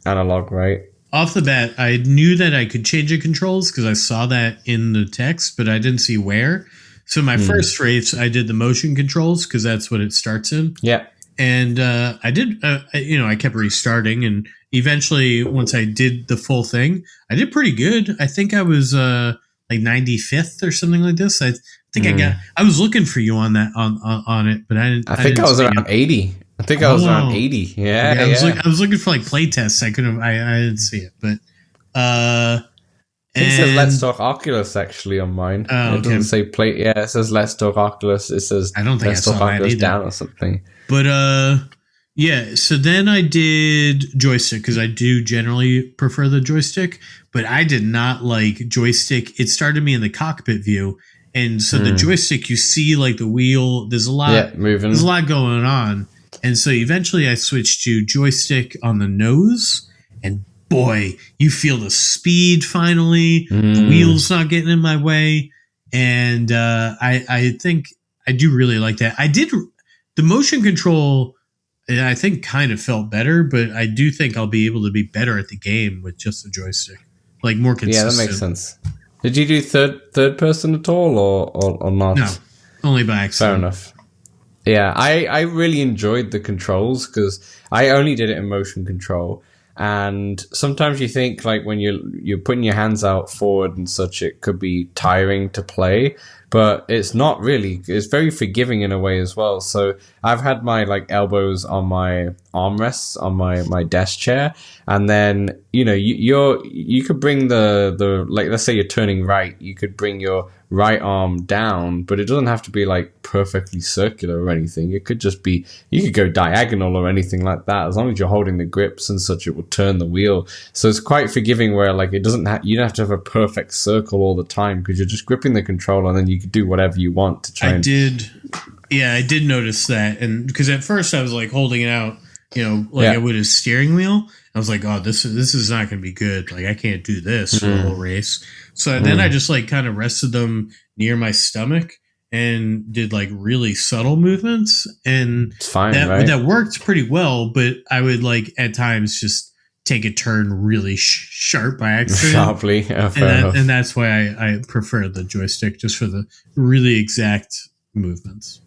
analog, right? Off the bat, I knew that I could change the controls because I saw that in the text, but I didn't see where. So my first race, I did the motion controls because that's what it starts in. Yeah. And I did, I kept restarting, and eventually, once I did the full thing, I did pretty good. I think I was like 95th or something like this. I think I was looking for you on that on it, but I didn't. I think I was around 80. I think I was around 80. Yeah, okay, I was looking for like play tests. I couldn't. I didn't see it, but it says Let's Talk Oculus actually on mine. Oh, it doesn't say play. Yeah, it says Let's Talk Oculus. It says I don't think Let's I Talk saw that Oculus either. down or something. But yeah. So then I did joystick because I do generally prefer the joystick, but I did not like joystick. It started me in the cockpit view, and so the joystick, you see like the wheel. There's a lot moving. There's a lot going on, and so eventually I switched to joystick on the nose, and boy, you feel the speed finally. The wheel's not getting in my way, and I think I do really like that. I did the motion control. I think kind of felt better, but I do think I'll be able to be better at the game with just the joystick, like more consistent. Yeah, that makes sense. Did you do third person at all, or not? No, only by accident. Fair enough. Yeah, I really enjoyed the controls because I only did it in motion control. And sometimes you think like when you're putting your hands out forward and such, it could be tiring to play, but it's not really. It's very forgiving in a way as well. So I've had my like elbows on my armrests on my desk chair, and then you could bring the like, let's say you're turning right, you could bring your right arm down, but it doesn't have to be like perfectly circular or anything. It could just be, you could go diagonal or anything like that. As long as you're holding the grips and such, it will turn the wheel. So it's quite forgiving where like it doesn't you don't have to have a perfect circle all the time because you're just gripping the controller, and then you could do whatever you want to try. I did notice that, and because at first I was like holding it out, I would a steering wheel. I was like, oh, this is not going to be good. Like I can't do this for the whole race. So then I just like kind of rested them near my stomach and did like really subtle movements, and it's fine, right? That worked pretty well. But I would like at times just take a turn really sharp by accident, sharply, and that's why I prefer the joystick, just for the really exact movements.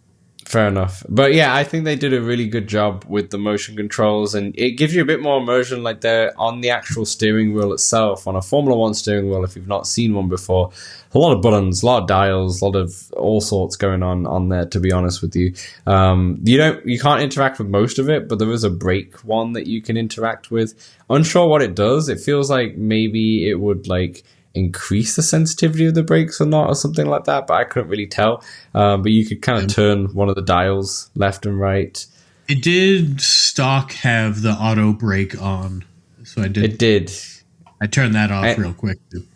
Fair enough. But yeah, I think they did a really good job with the motion controls, and it gives you a bit more immersion like they're on the actual steering wheel itself. On a Formula 1 steering wheel, if you've not seen one before, a lot of buttons, a lot of dials, a lot of all sorts going on there, to be honest with you. You can't interact with most of it, but there is a brake one that you can interact with. Unsure what it does. It feels like maybe it would like increase the sensitivity of the brakes or not, or something like that, but I couldn't really tell. But you could kind of turn one of the dials left and right. It did stock have the auto brake on, so I did. It did. I turned that off real quick too.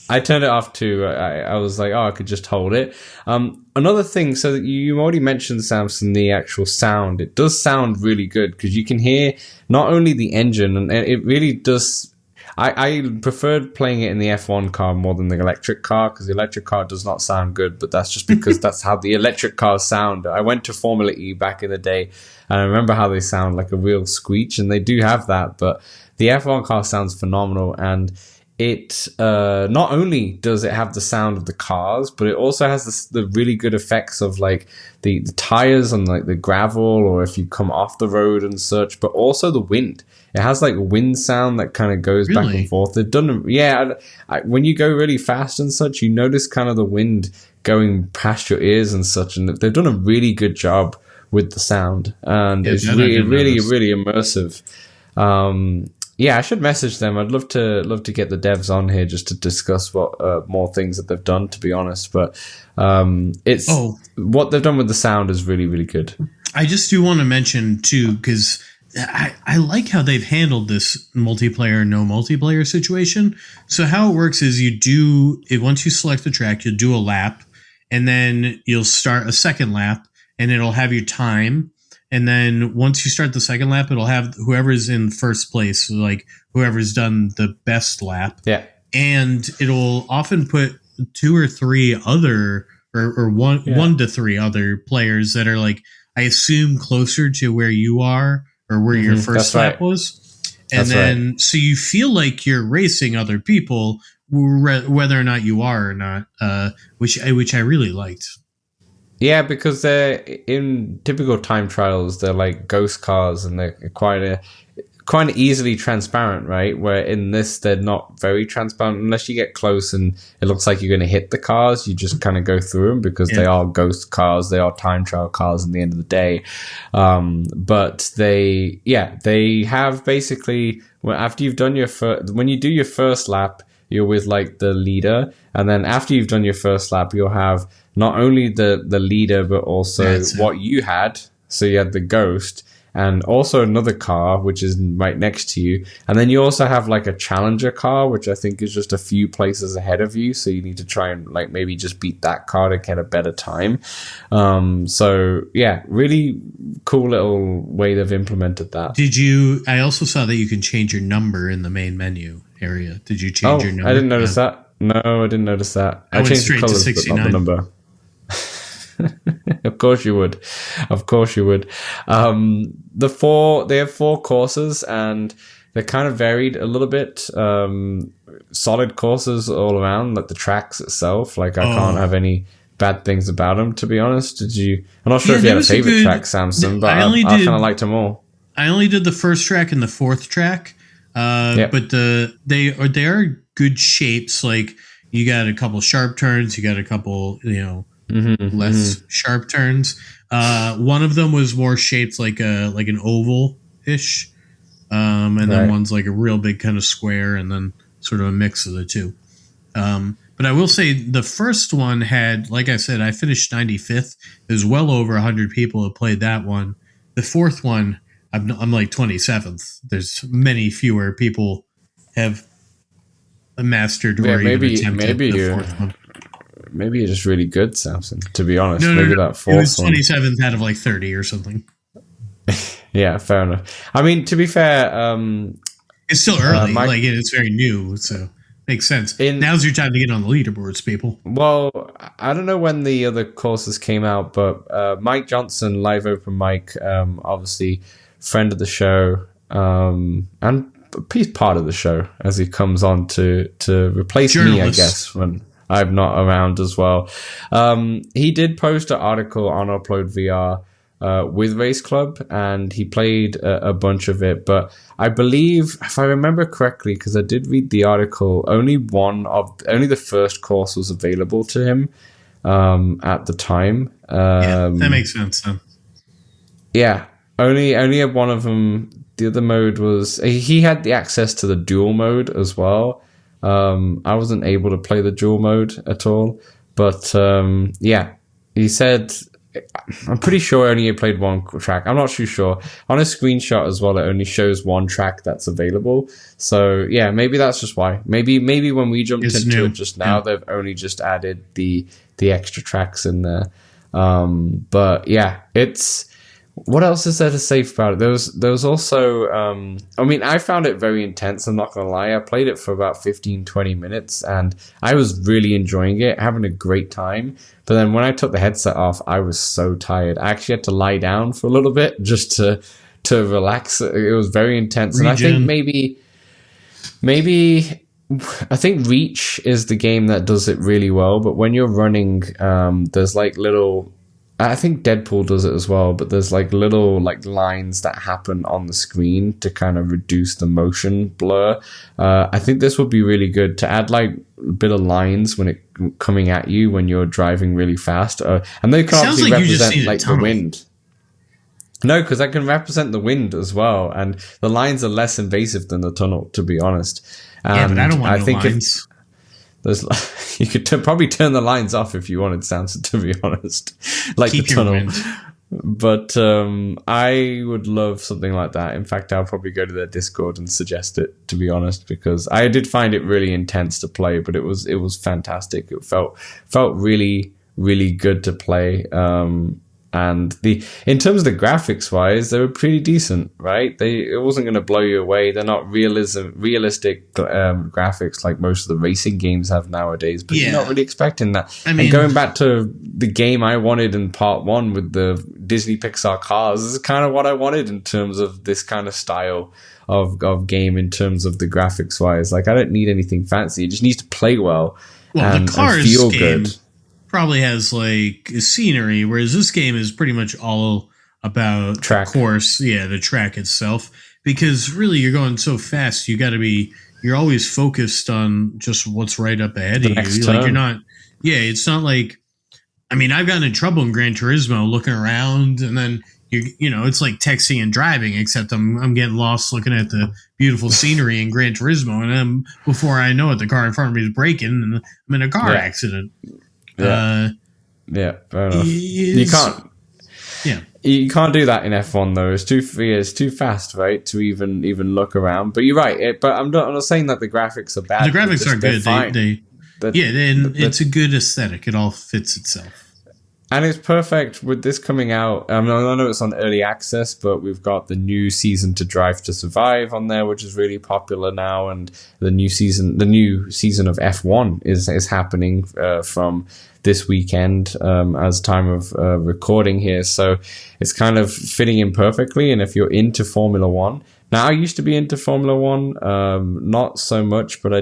I turned it off too. I was like, I could just hold it. Another thing, so that you already mentioned, Samson, the actual sound. It does sound really good because you can hear not only the engine, and it really does. I preferred playing it in the F1 car more than the electric car, because the electric car does not sound good, but that's just because that's how the electric cars sound. I went to Formula E back in the day, and I remember how they sound like a real screech, and they do have that, but the F1 car sounds phenomenal, and it not only does it have the sound of the cars, but it also has the really good effects of like the tires and like the gravel, or if you come off the road and such, but also the wind. It has like wind sound that kind of goes back and forth. They've done, when you go really fast and such, you notice kind of the wind going past your ears and such, and they've done a really good job with the sound, and it's really, really, really immersive. I should message them. I'd love to get the devs on here just to discuss what more things that they've done, to be honest. But what they've done with the sound is really, really good. I just do want to mention too, because I like how they've handled this multiplayer, no multiplayer situation. So how it works is once you select the track, you'll do a lap, and then you'll start a second lap, and it'll have your time. And then once you start the second lap, it'll have whoever's in first place, so like whoever's done the best lap. Yeah. And it'll often put two or three other, or one to three other players that are like, I assume closer to where you are or where your first lap was. And then, so you feel like you're racing other people, whether or not you are or not, which I really liked. Yeah, because they're in typical time trials, they're like ghost cars, and they're quite easily transparent, right? Where in this, they're not very transparent unless you get close and it looks like you're going to hit the cars. You just kind of go through them because they are ghost cars. They are time trial cars in the end of the day. But they have basically, after you've done when you do your first lap, you're with like the leader. And then after you've done your first lap, you'll have not only the leader, but also what you had. So you had the ghost, and also another car, which is right next to you. And then you also have like a challenger car, which I think is just a few places ahead of you. So you need to try and like maybe just beat that car to get a better time. So yeah, really cool little way they've implemented that. I also saw that you can change your number in the main menu area. Did you change your number? I didn't notice that. No, I didn't notice that. I changed the colors, but not the number. Of course you would. They have 4 courses, and they're kind of varied a little bit. Solid courses all around, like the tracks itself. Like I can't have any bad things about them, to be honest. I'm not sure if you had a favorite track, Samson, but I kind of liked them all. I only did the first track and the 4th track, but they are good shapes. Like you got a couple sharp turns, you got a couple, less sharp turns. One of them was more shaped like an oval-ish, and then one's like a real big kind of square, and then sort of a mix of the two. But I will say the first one had, like I said, I finished 95th. There's well over 100 people who played that one. The 4th one, I'm like 27th. There's many fewer people have mastered or even attempted the 4th one. Maybe you're just really good, Samson, to be honest. No, that 4th one. It was 27th out of like 30 or something. Yeah, fair enough. I mean, to be fair... it's still early. It's very new, so makes sense. Now's your time to get on the leaderboards, people. Well, I don't know when the other courses came out, but Mike Johnson, Live Open Mike, obviously friend of the show, and he's part of the show as he comes on to replace me, I guess, when I'm not around as well. He did post an article on Upload VR with RaceClub, and he played a bunch of it. But I believe, if I remember correctly, because I did read the article, only the first course was available to him at the time. That makes sense then. Yeah, only had one of them. The other mode was, he had the access to the dual mode as well. I wasn't able to play the dual mode at all, but he said, I'm pretty sure I only played one track. I'm not too sure. On a screenshot as well, it only shows one track that's available. So yeah, maybe that's just why. Maybe when we jumped into it just now, they've only just added the extra tracks in there. But yeah, what else is there to say about it? There was also, I found it very intense, I'm not going to lie. I played it for about 15-20 minutes, and I was really enjoying it, having a great time. But then when I took the headset off, I was so tired. I actually had to lie down for a little bit just to relax. It was very intense. And I think maybe I think Reach is the game that does it really well. But when you're running, there's like little... I think Deadpool does it as well, but there's like little like lines that happen on the screen to kind of reduce the motion blur. I think this would be really good to add like a bit of lines when it coming at you when you're driving really fast. And they can obviously represent like the wind. No, because I can represent the wind as well, and the lines are less invasive than the tunnel, to be honest. But I don't want lines. You could probably turn the lines off if you wanted, Samson, to be honest, like Keep the tunnel. Wind. But I would love something like that. In fact, I'll probably go to their Discord and suggest it, to be honest, because I did find it really intense to play, but it was fantastic. It felt really, really good to play. And And in terms of the graphics wise, they were pretty decent, right? It wasn't going to blow you away. They're not realistic graphics like most of the racing games have nowadays, but you're not really expecting that. I mean, and going back to the game I wanted in part 1 with the Disney Pixar cars, this is kind of what I wanted in terms of this kind of style of game in terms of the graphics wise. Like, I don't need anything fancy. It just needs to play well, and, the Cars and feel game good. Probably has like scenery, whereas this game is pretty much all about track. The course, the track itself. Because really, you're going so fast, you're always focused on just what's right up ahead of you. Like, you're not, it's not like, I mean, I've gotten in trouble in Gran Turismo looking around, and then it's like texting and driving, except I'm getting lost looking at the beautiful scenery in Gran Turismo, and then before I know it, the car in front of me is braking, and I'm in a car accident. Fair enough. You can't. Yeah, you can't do that in F1 though. It's too fast, right? To even look around. But you're right. But I'm not saying that the graphics are bad. The graphics are good. It's a good aesthetic. It all fits itself. And it's perfect with this coming out. I know it's on early access, but we've got the new season to Drive to Survive on there, which is really popular now. And the new season of F1 is happening from this weekend as time of recording here. So it's kind of fitting in perfectly. And if you're into Formula One, now I used to be into Formula One, not so much, but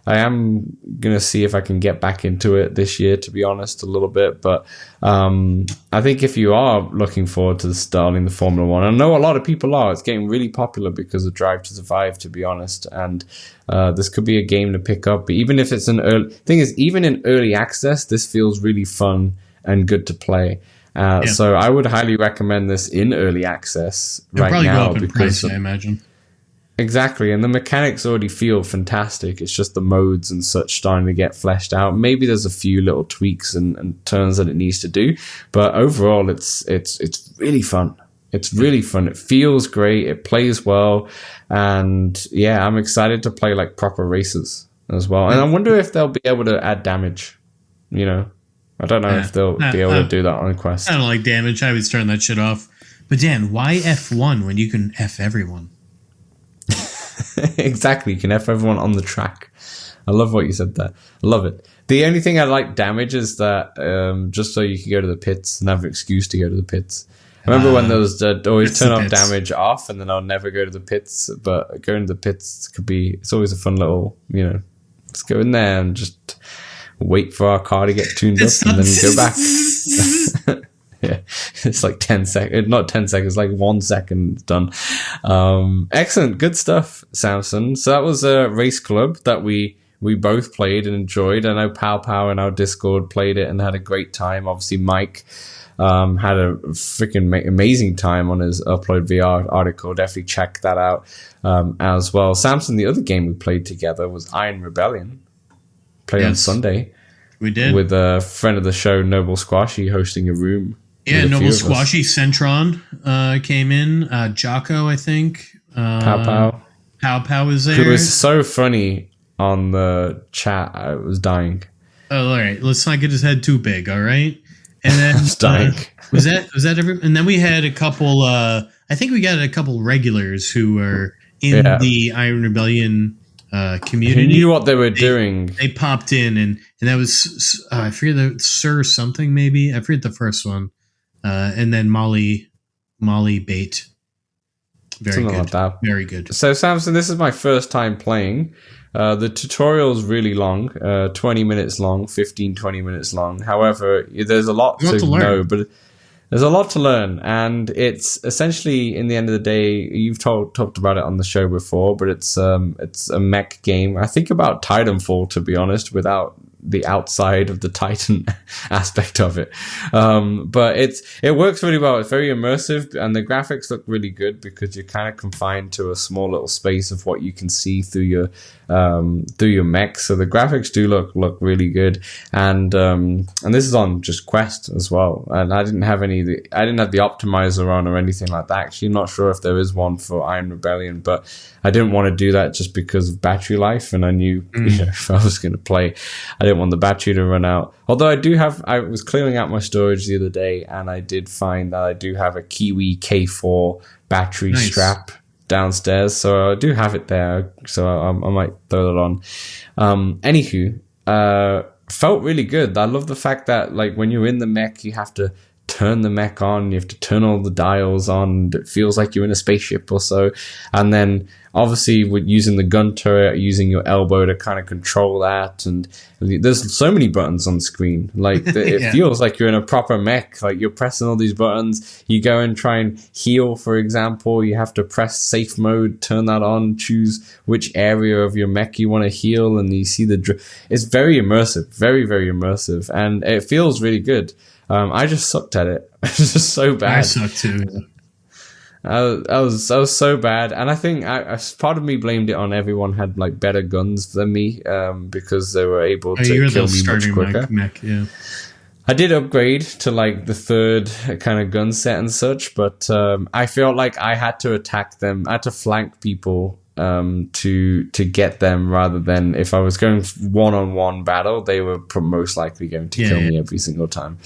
I am going to see if I can get back into it this year, to be honest, a little bit. But I think if you are looking forward to starting the Formula One, I know a lot of people are. It's getting really popular because of Drive to Survive, to be honest. And this could be a game to pick up. But even if it's even in early access, this feels really fun and good to play. So I would highly recommend this in early access right now. It'll probably go up in price, I imagine. Exactly, and the mechanics already feel fantastic. It's just the modes and such starting to get fleshed out. Maybe there's a few little tweaks and turns that it needs to do, but overall, it's really fun. It's really fun. It feels great. It plays well, and I'm excited to play like proper races as well. And I wonder if they'll be able to add damage. I don't know if they'll be able to do that on Quest. I don't like damage. I always turn that shit off. But Dan, why F1 when you can F everyone? Exactly, you can F everyone on the track. I love what you said there. I love it. The only thing I like damage is that just so you can go to the pits and have an excuse to go to the pits. I remember when there was always turn off damage off, and then I'll never go to the pits. But going to the pits it's always a fun little, let's go in there and just wait for our car to get tuned up and then go back. Yeah, it's like 10 seconds, not 10 seconds, like 1 second done. Excellent, good stuff, Samson. So that was a Race Club that we both played and enjoyed. I know Pow in our Discord played it and had a great time. Obviously, Mike had a freaking amazing time on his Upload VR article. Definitely check that out as well. Samson, the other game we played together was Iron Rebellion. Played on Sunday. We did. With a friend of the show, Noble Squashy, hosting a room. Yeah, Noble Squashy, Centron came in. Jocko, I think. Pow was there. Who was so funny on the chat. I was dying. Oh, all right. Let's not get his head too big, all right? And then I was dying. Was that every? And then we had a couple. I think we got a couple regulars who were in the Iron Rebellion community. Who knew what they were doing. They popped in, and that was I forget the Sir something maybe. I forget the first one. And then Molly Bait. Very Something good. like that. Very good. So, Samson, this is my first time playing. The tutorial is really long, 20 minutes long, 15, 20 minutes long. However, there's a lot to know, but there's a lot to learn. And it's essentially, in the end of the day, you've talked about it on the show before, but it's a mech game. I think about Titanfall, to be honest, without the outside of the Titan aspect of it. But it works really well. It's very immersive, and the graphics look really good because you're kind of confined to a small little space of what you can see through your mech. So the graphics do look really good, and this is on just Quest as well. And I didn't have the optimizer on or anything like that. Actually, I'm not sure if there is one for Iron Rebellion, but I didn't want to do that just because of battery life, and I knew if I was going to play, I didn't didn't want the battery to run out. Although I was clearing out my storage the other day, and I did find that I do have a Kiwi K4 battery strap downstairs, so I do have it there. So I might throw that on. Anywho, felt really good. I love the fact that like when you're in the mech, you have to turn the mech on, you have to turn all the dials on. It feels like you're in a spaceship or so. And then obviously with using the gun turret, using your elbow to kind of control that, and there's so many buttons on the screen. Like it feels like you're in a proper mech. Like you're pressing all these buttons. You go and try and heal, for example. You have to press safe mode, turn that on, choose which area of your mech you want to heal, and you see it's very immersive, very, very immersive, and it feels really good. I just sucked at it. It was just so bad. I sucked too. I was so bad, and I think part of me blamed it on everyone had like better guns than me, because they were able to kill me much quicker. Mech, yeah. I did upgrade to like the third kind of gun set and such, but I felt like I had to attack them. I had to flank people to get them, rather than if I was going one-on-one battle, they were most likely going to kill me every single time.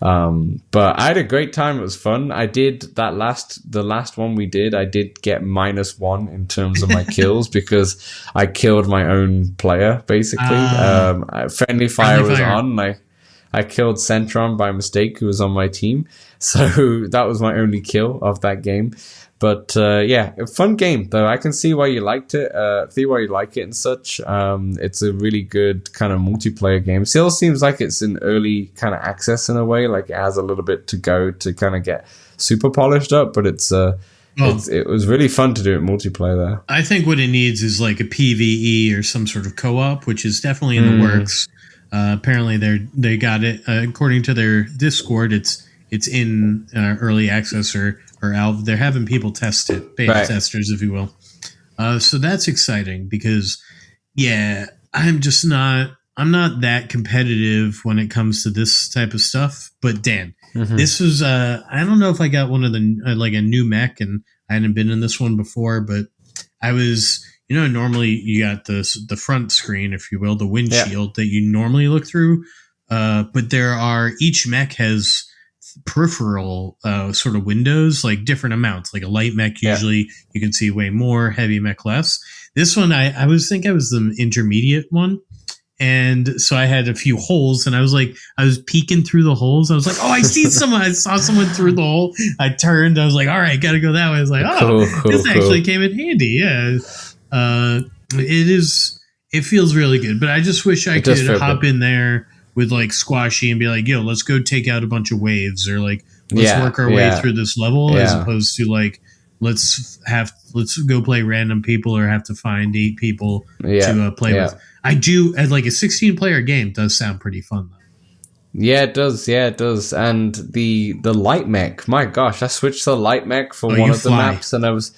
But I had a great time. It was fun. I did the last one we did, I did get -1 in terms of my kills because I killed my own player, basically. Friendly fire was on, and I killed Centron by mistake, who was on my team. So that was my only kill of that game. But a fun game though. I can see why you liked it. See why you like it and such. It's a really good kind of multiplayer game. Still seems like it's in early kind of access in a way. Like it has a little bit to go to kind of get super polished up. But it was really fun to do it multiplayer there. I think what it needs is like a PvE or some sort of co-op, which is definitely in the works. Apparently they got it according to their Discord. It's in early access or out. They're having people test it, beta testers, if you will. So that's exciting because, I'm not that competitive when it comes to this type of stuff. But Dan, this was, I don't know if I got one of the, like a new mech, and I hadn't been in this one before, but I was, normally you got the front screen, if you will, the windshield that you normally look through. But each mech has peripheral sort of windows, like different amounts. Like a light mech, usually you can see way more, heavy mech less. This one, I was the intermediate one, and so I had a few holes, and I was peeking through the holes. I was like, oh, I see someone. I saw someone through the hole. I turned. I was like, all right, gotta go that way. I was like, this actually came in handy. It feels really good, but I just wish I could hop in there with like Squashy and be like, yo, let's go take out a bunch of waves, or like let's work our way through this level, as opposed to like let's go play random people or have to find 8 people to play with. I do, as like a 16-player game does sound pretty fun though. Yeah, it does. And the light mech, my gosh, I switched to the light mech for one of the maps, and I was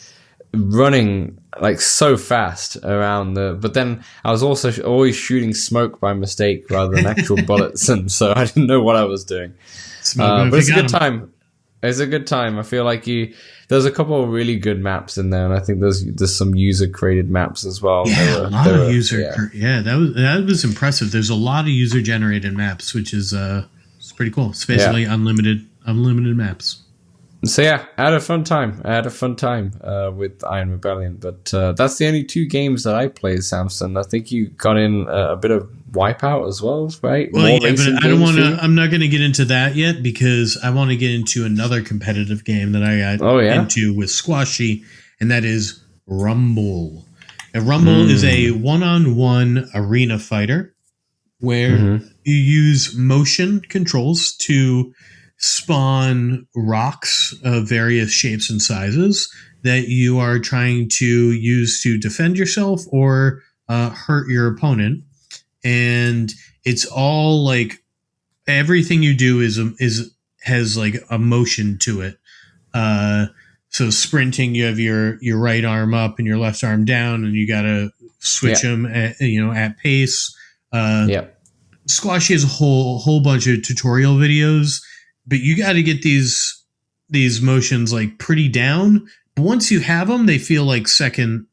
running like so fast around but then I was also always shooting smoke by mistake rather than actual bullets, and so I didn't know what I was doing. But it's a good time. It's a good time. I feel like there's a couple of really good maps in there, and I think there's some user created maps as well. A lot of user. That was impressive. There's a lot of user generated maps, which is it's pretty cool. It's basically unlimited maps. So I had a fun time. With Iron Rebellion, but that's the only 2 games that I played, Samson. I think you got in a bit of Wipeout as well, right? Well, but I don't want to. I'm not going to get into that yet because I want to get into another competitive game that I got into with Squashy, and that is Rumble. And Rumble is a one-on-one arena fighter where you use motion controls to spawn rocks of various shapes and sizes that you are trying to use to defend yourself or hurt your opponent. And it's all like everything you do has like a motion to it. So sprinting, you have your right arm up and your left arm down, and you got to switch them at pace. Squashy has a whole bunch of tutorial videos, but you got to get these motions like pretty down. But once you have them, they feel like second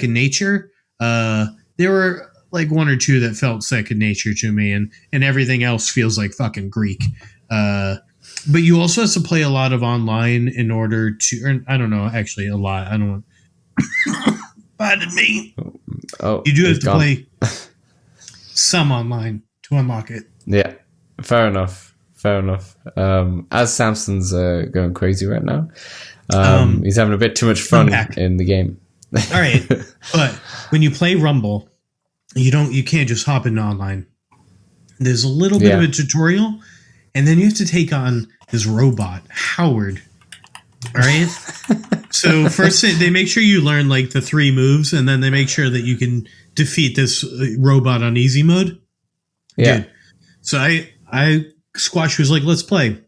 nature. There were like one or two that felt second nature to me, and everything else feels like fucking Greek. But you also have to play a lot of online in order to, or I don't know, actually a lot. I don't want, pardon me. Oh, you do have to play some online to unlock it. Yeah, fair enough. As Samson's going crazy right now, he's having a bit too much fun in the game. All right, but when you play Rumble, you can't just hop into online. There's a little bit of a tutorial, and then you have to take on this robot, Howard. All right. So first they make sure you learn like the 3 moves, and then they make sure that you can defeat this robot on easy mode. Yeah. Dude. So Squash was like, let's play.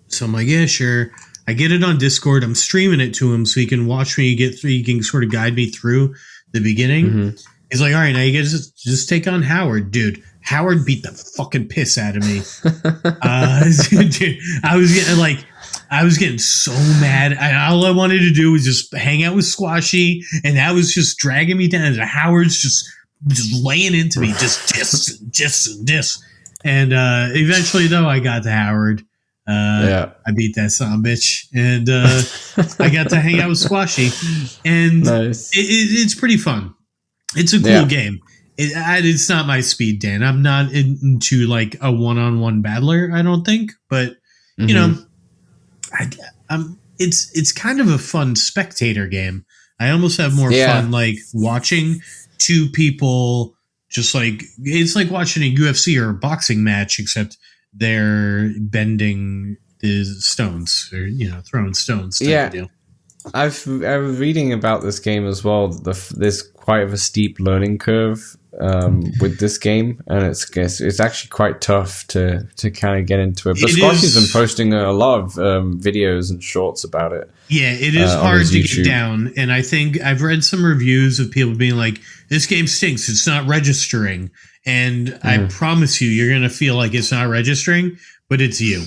So I'm like, yeah, sure. I get it on Discord. I'm streaming it to him so he can watch me get through. He can sort of guide me through the beginning. Mm-hmm. He's like, all right, now you get to just take on Howard. Dude, Howard beat the fucking piss out of me. Dude, I was getting so mad. All I wanted to do was just hang out with Squashy, and that was just dragging me down. And Howard's just laying into me, just diss. And eventually, though, I got to Howard. I beat that son of a bitch, and I got to hang out with Squashy, and nice. It's pretty fun. It's a cool game. It's not my speed, Dan. I'm not into like a one-on-one battler, I don't think, but you know, it's kind of a fun spectator game. I almost have more fun like watching 2 people. Just like it's like watching a UFC or a boxing match, except they're bending the stones or throwing stones. Type deal. I was reading about this game as well. There's quite of a steep learning curve with this game, and it's actually quite tough to kind of get into it. But Squashy's been posting a lot of videos and shorts about it. Yeah, it is hard to get down, and I think I've read some reviews of people being like, "This game stinks. It's not registering." And I promise you're going to feel like it's not registering, but it's you.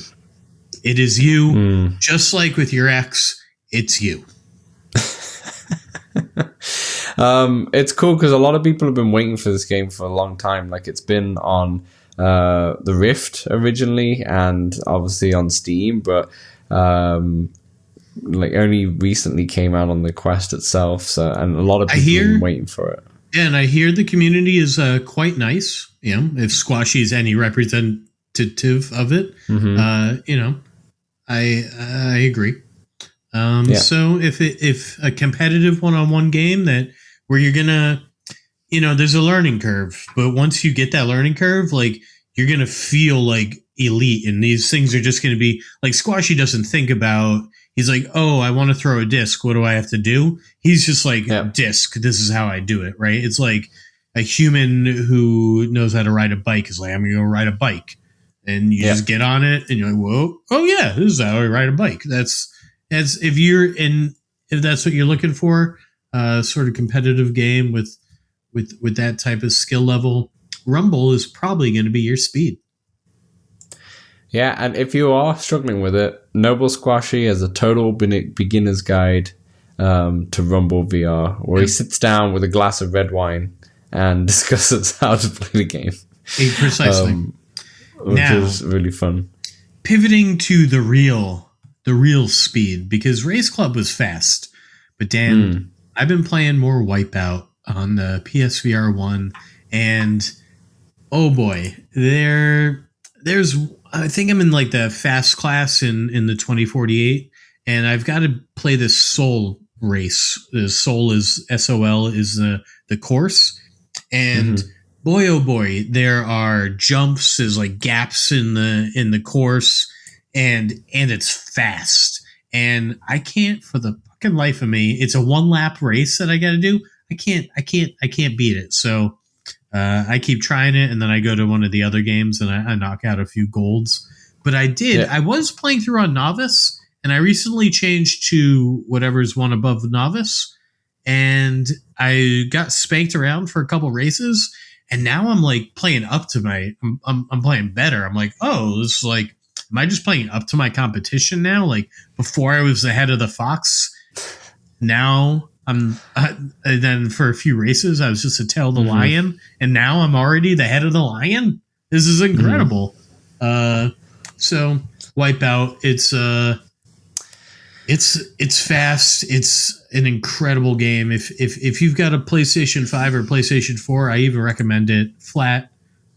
It is you, just like with your ex. It's you. It's cool because a lot of people have been waiting for this game for a long time. Like it's been on the Rift originally, and obviously on Steam, but like only recently came out on the Quest itself. So, and a lot of people have been waiting for it. Yeah, and I hear the community is quite nice. If Squashy is any representative of it, I agree. So if a competitive one-on-one game where you're gonna, there's a learning curve, but once you get that learning curve, like you're gonna feel like elite, and these things are just gonna be like Squashy doesn't think about. He's like, oh, I want to throw a disc. What do I have to do? He's just like, disc. This is how I do it, right? It's like a human who knows how to ride a bike is like, I'm going to go ride a bike. And you just get on it, and you're like, whoa, oh yeah, this is how I ride a bike. That's if that's what you're looking for, sort of competitive game with that type of skill level, Rumble is probably going to be your speed. Yeah, and if you are struggling with it, Noble Squashy has a total beginner's guide to Rumble VR, where he sits down with a glass of red wine and discusses how to play the game. Precisely. Which is really fun. Pivoting to the real speed, because RaceClub was fast. But Dan, I've been playing more Wipeout on the PSVR 1, and oh boy, there's I think I'm in like the fast class in the 2048, and I've got to play this Soul race. The Soul is SOL is the course, and boy oh boy, there are jumps, there's like gaps in the course, and it's fast, and I can't for the fucking life of me. It's a 1-lap race that I got to do. I can't beat it. So. I keep trying it, and then I go to one of the other games and I knock out a few golds. But I did. Yeah. I was playing through on Novice, and I recently changed to whatever's one above Novice, and I got spanked around for a couple races, and now I'm like playing up to my. I'm playing better. I'm like, oh, this is like, am I just playing up to my competition now? Like before, I was the head of the Fox. Now And then for a few races, I was just a tail of the lion, and now I'm already the head of the lion. This is incredible. So Wipeout, it's fast. It's an incredible game. If you've got a PlayStation 5 or PlayStation 4, I even recommend it flat.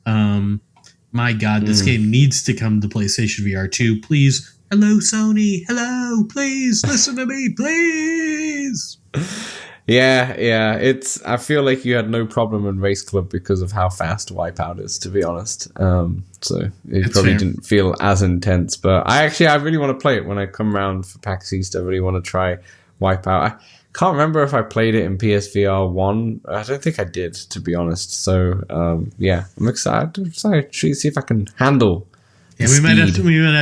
My God, this game needs to come to PlayStation VR 2. Please. Hello, Sony. Hello, please listen to me, please. Yeah. I feel like you had no problem in Race Club because of how fast Wipeout is, to be honest. So it probably didn't feel as intense. But I really want to play it when I come around for PAX East. I really want to try Wipeout. I can't remember if I played it in PSVR 1. I don't think I did, to be honest. So I'm excited to see if I can handle. Yeah, we might have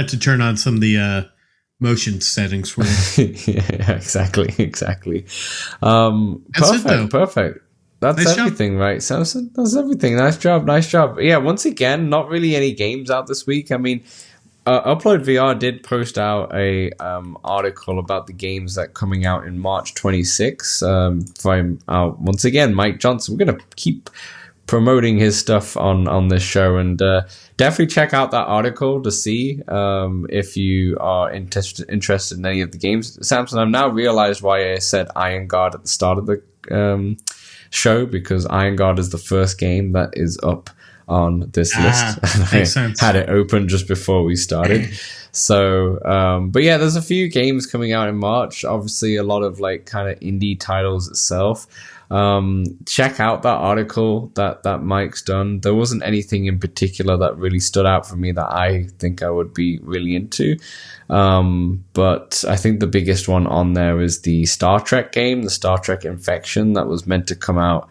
to turn on some of the motion settings for it. Yeah, exactly. That's Perfect. That's nice everything, right, Samson? That's everything. Nice job. Yeah, once again, not really any games out this week. I mean, Upload VR did post out a article about the games that are coming out in March 26. Once again, Mike Johnson. We're going to keep promoting his stuff on this show, and definitely check out that article to see if you are interested in any of the games. Samson, I've now realized why I said Iron Guard at the start of the show, because Iron Guard is the first game that is up on this list. Makes sense. Had it open just before we started. So but yeah, there's a few games coming out in March, obviously a lot of like kind of indie titles itself. Check out that article that Mike's done. There wasn't anything in particular that really stood out for me that I think I would be really into. But I think the biggest one on there is the Star Trek game, the Star Trek Infection, that was meant to come out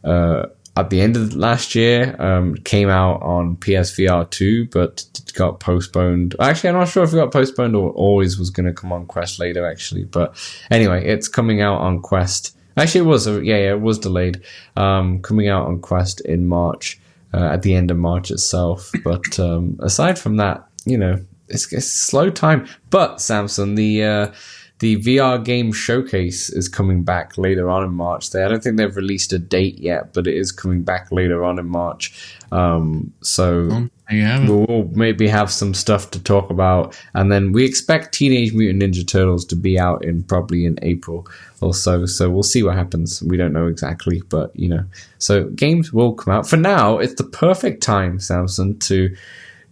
at the end of last year. Came out on PSVR 2, but got postponed. Actually, I'm not sure if it got postponed or always was going to come on Quest later, actually. But anyway, it's coming out on Quest. Actually, it was. It was delayed. Coming out on Quest in March, at the end of March itself. But aside from that, it's slow time. But Samson, the VR game showcase is coming back later on in March. I don't think they've released a date yet, but it is coming back later on in March. So we'll maybe have some stuff to talk about. And then we expect Teenage Mutant Ninja Turtles to be out probably in April or so. So we'll see what happens. We don't know exactly, but so games will come out. For now, it's the perfect time, Samson, to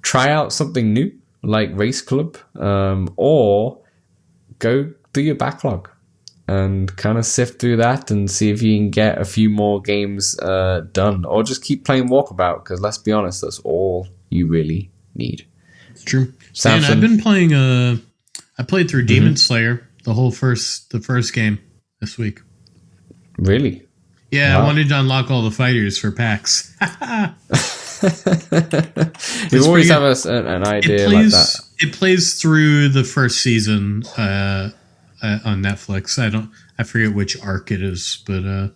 try out something new like Race Club, or go through your backlog and kind of sift through that and see if you can get a few more games done, or just keep playing Walkabout, because let's be honest, that's all you really need. It's true. Samson? And I've been playing I played through Demon Slayer, the first game this week. Really? Yeah, wow. I wanted to unlock all the fighters for PAX. You always have an idea like that. It plays through the first season on Netflix. I forget which arc it is, but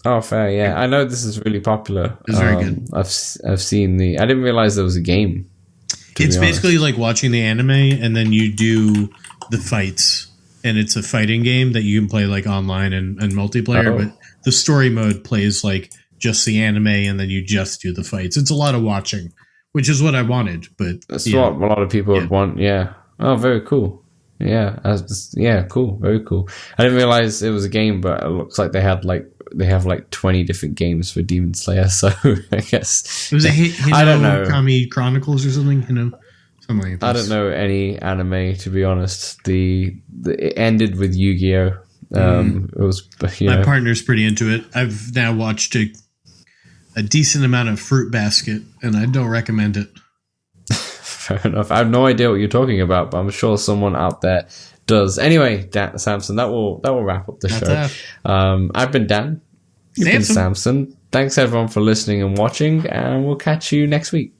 oh, fair, yeah. I know this is really popular. It's very good. I've seen I didn't realize there was a game. It's basically like watching the anime, and then you do the fights, and it's a fighting game that you can play like online and multiplayer. But the story mode plays like just the anime, and then you just do the fights. It's a lot of watching, which is what I wanted. But that's what a lot of people would want. Yeah. Oh, very cool. Yeah. Cool. Very cool. I didn't realize it was a game, but it looks like they have like 20 different games for Demon Slayer. So I guess it was I don't know, Kami Chronicles or something. Something like this. I don't know any anime, to be honest. It ended with Yu-Gi-Oh. It was my partner's pretty into it. I've now watched a decent amount of Fruit Basket, and I don't recommend it. Fair enough. I have no idea what you're talking about, but I'm sure someone out there does. Anyway, Samson, that will wrap up the show. I've been Dan. You've been Samson. Thanks everyone for listening and watching, and we'll catch you next week.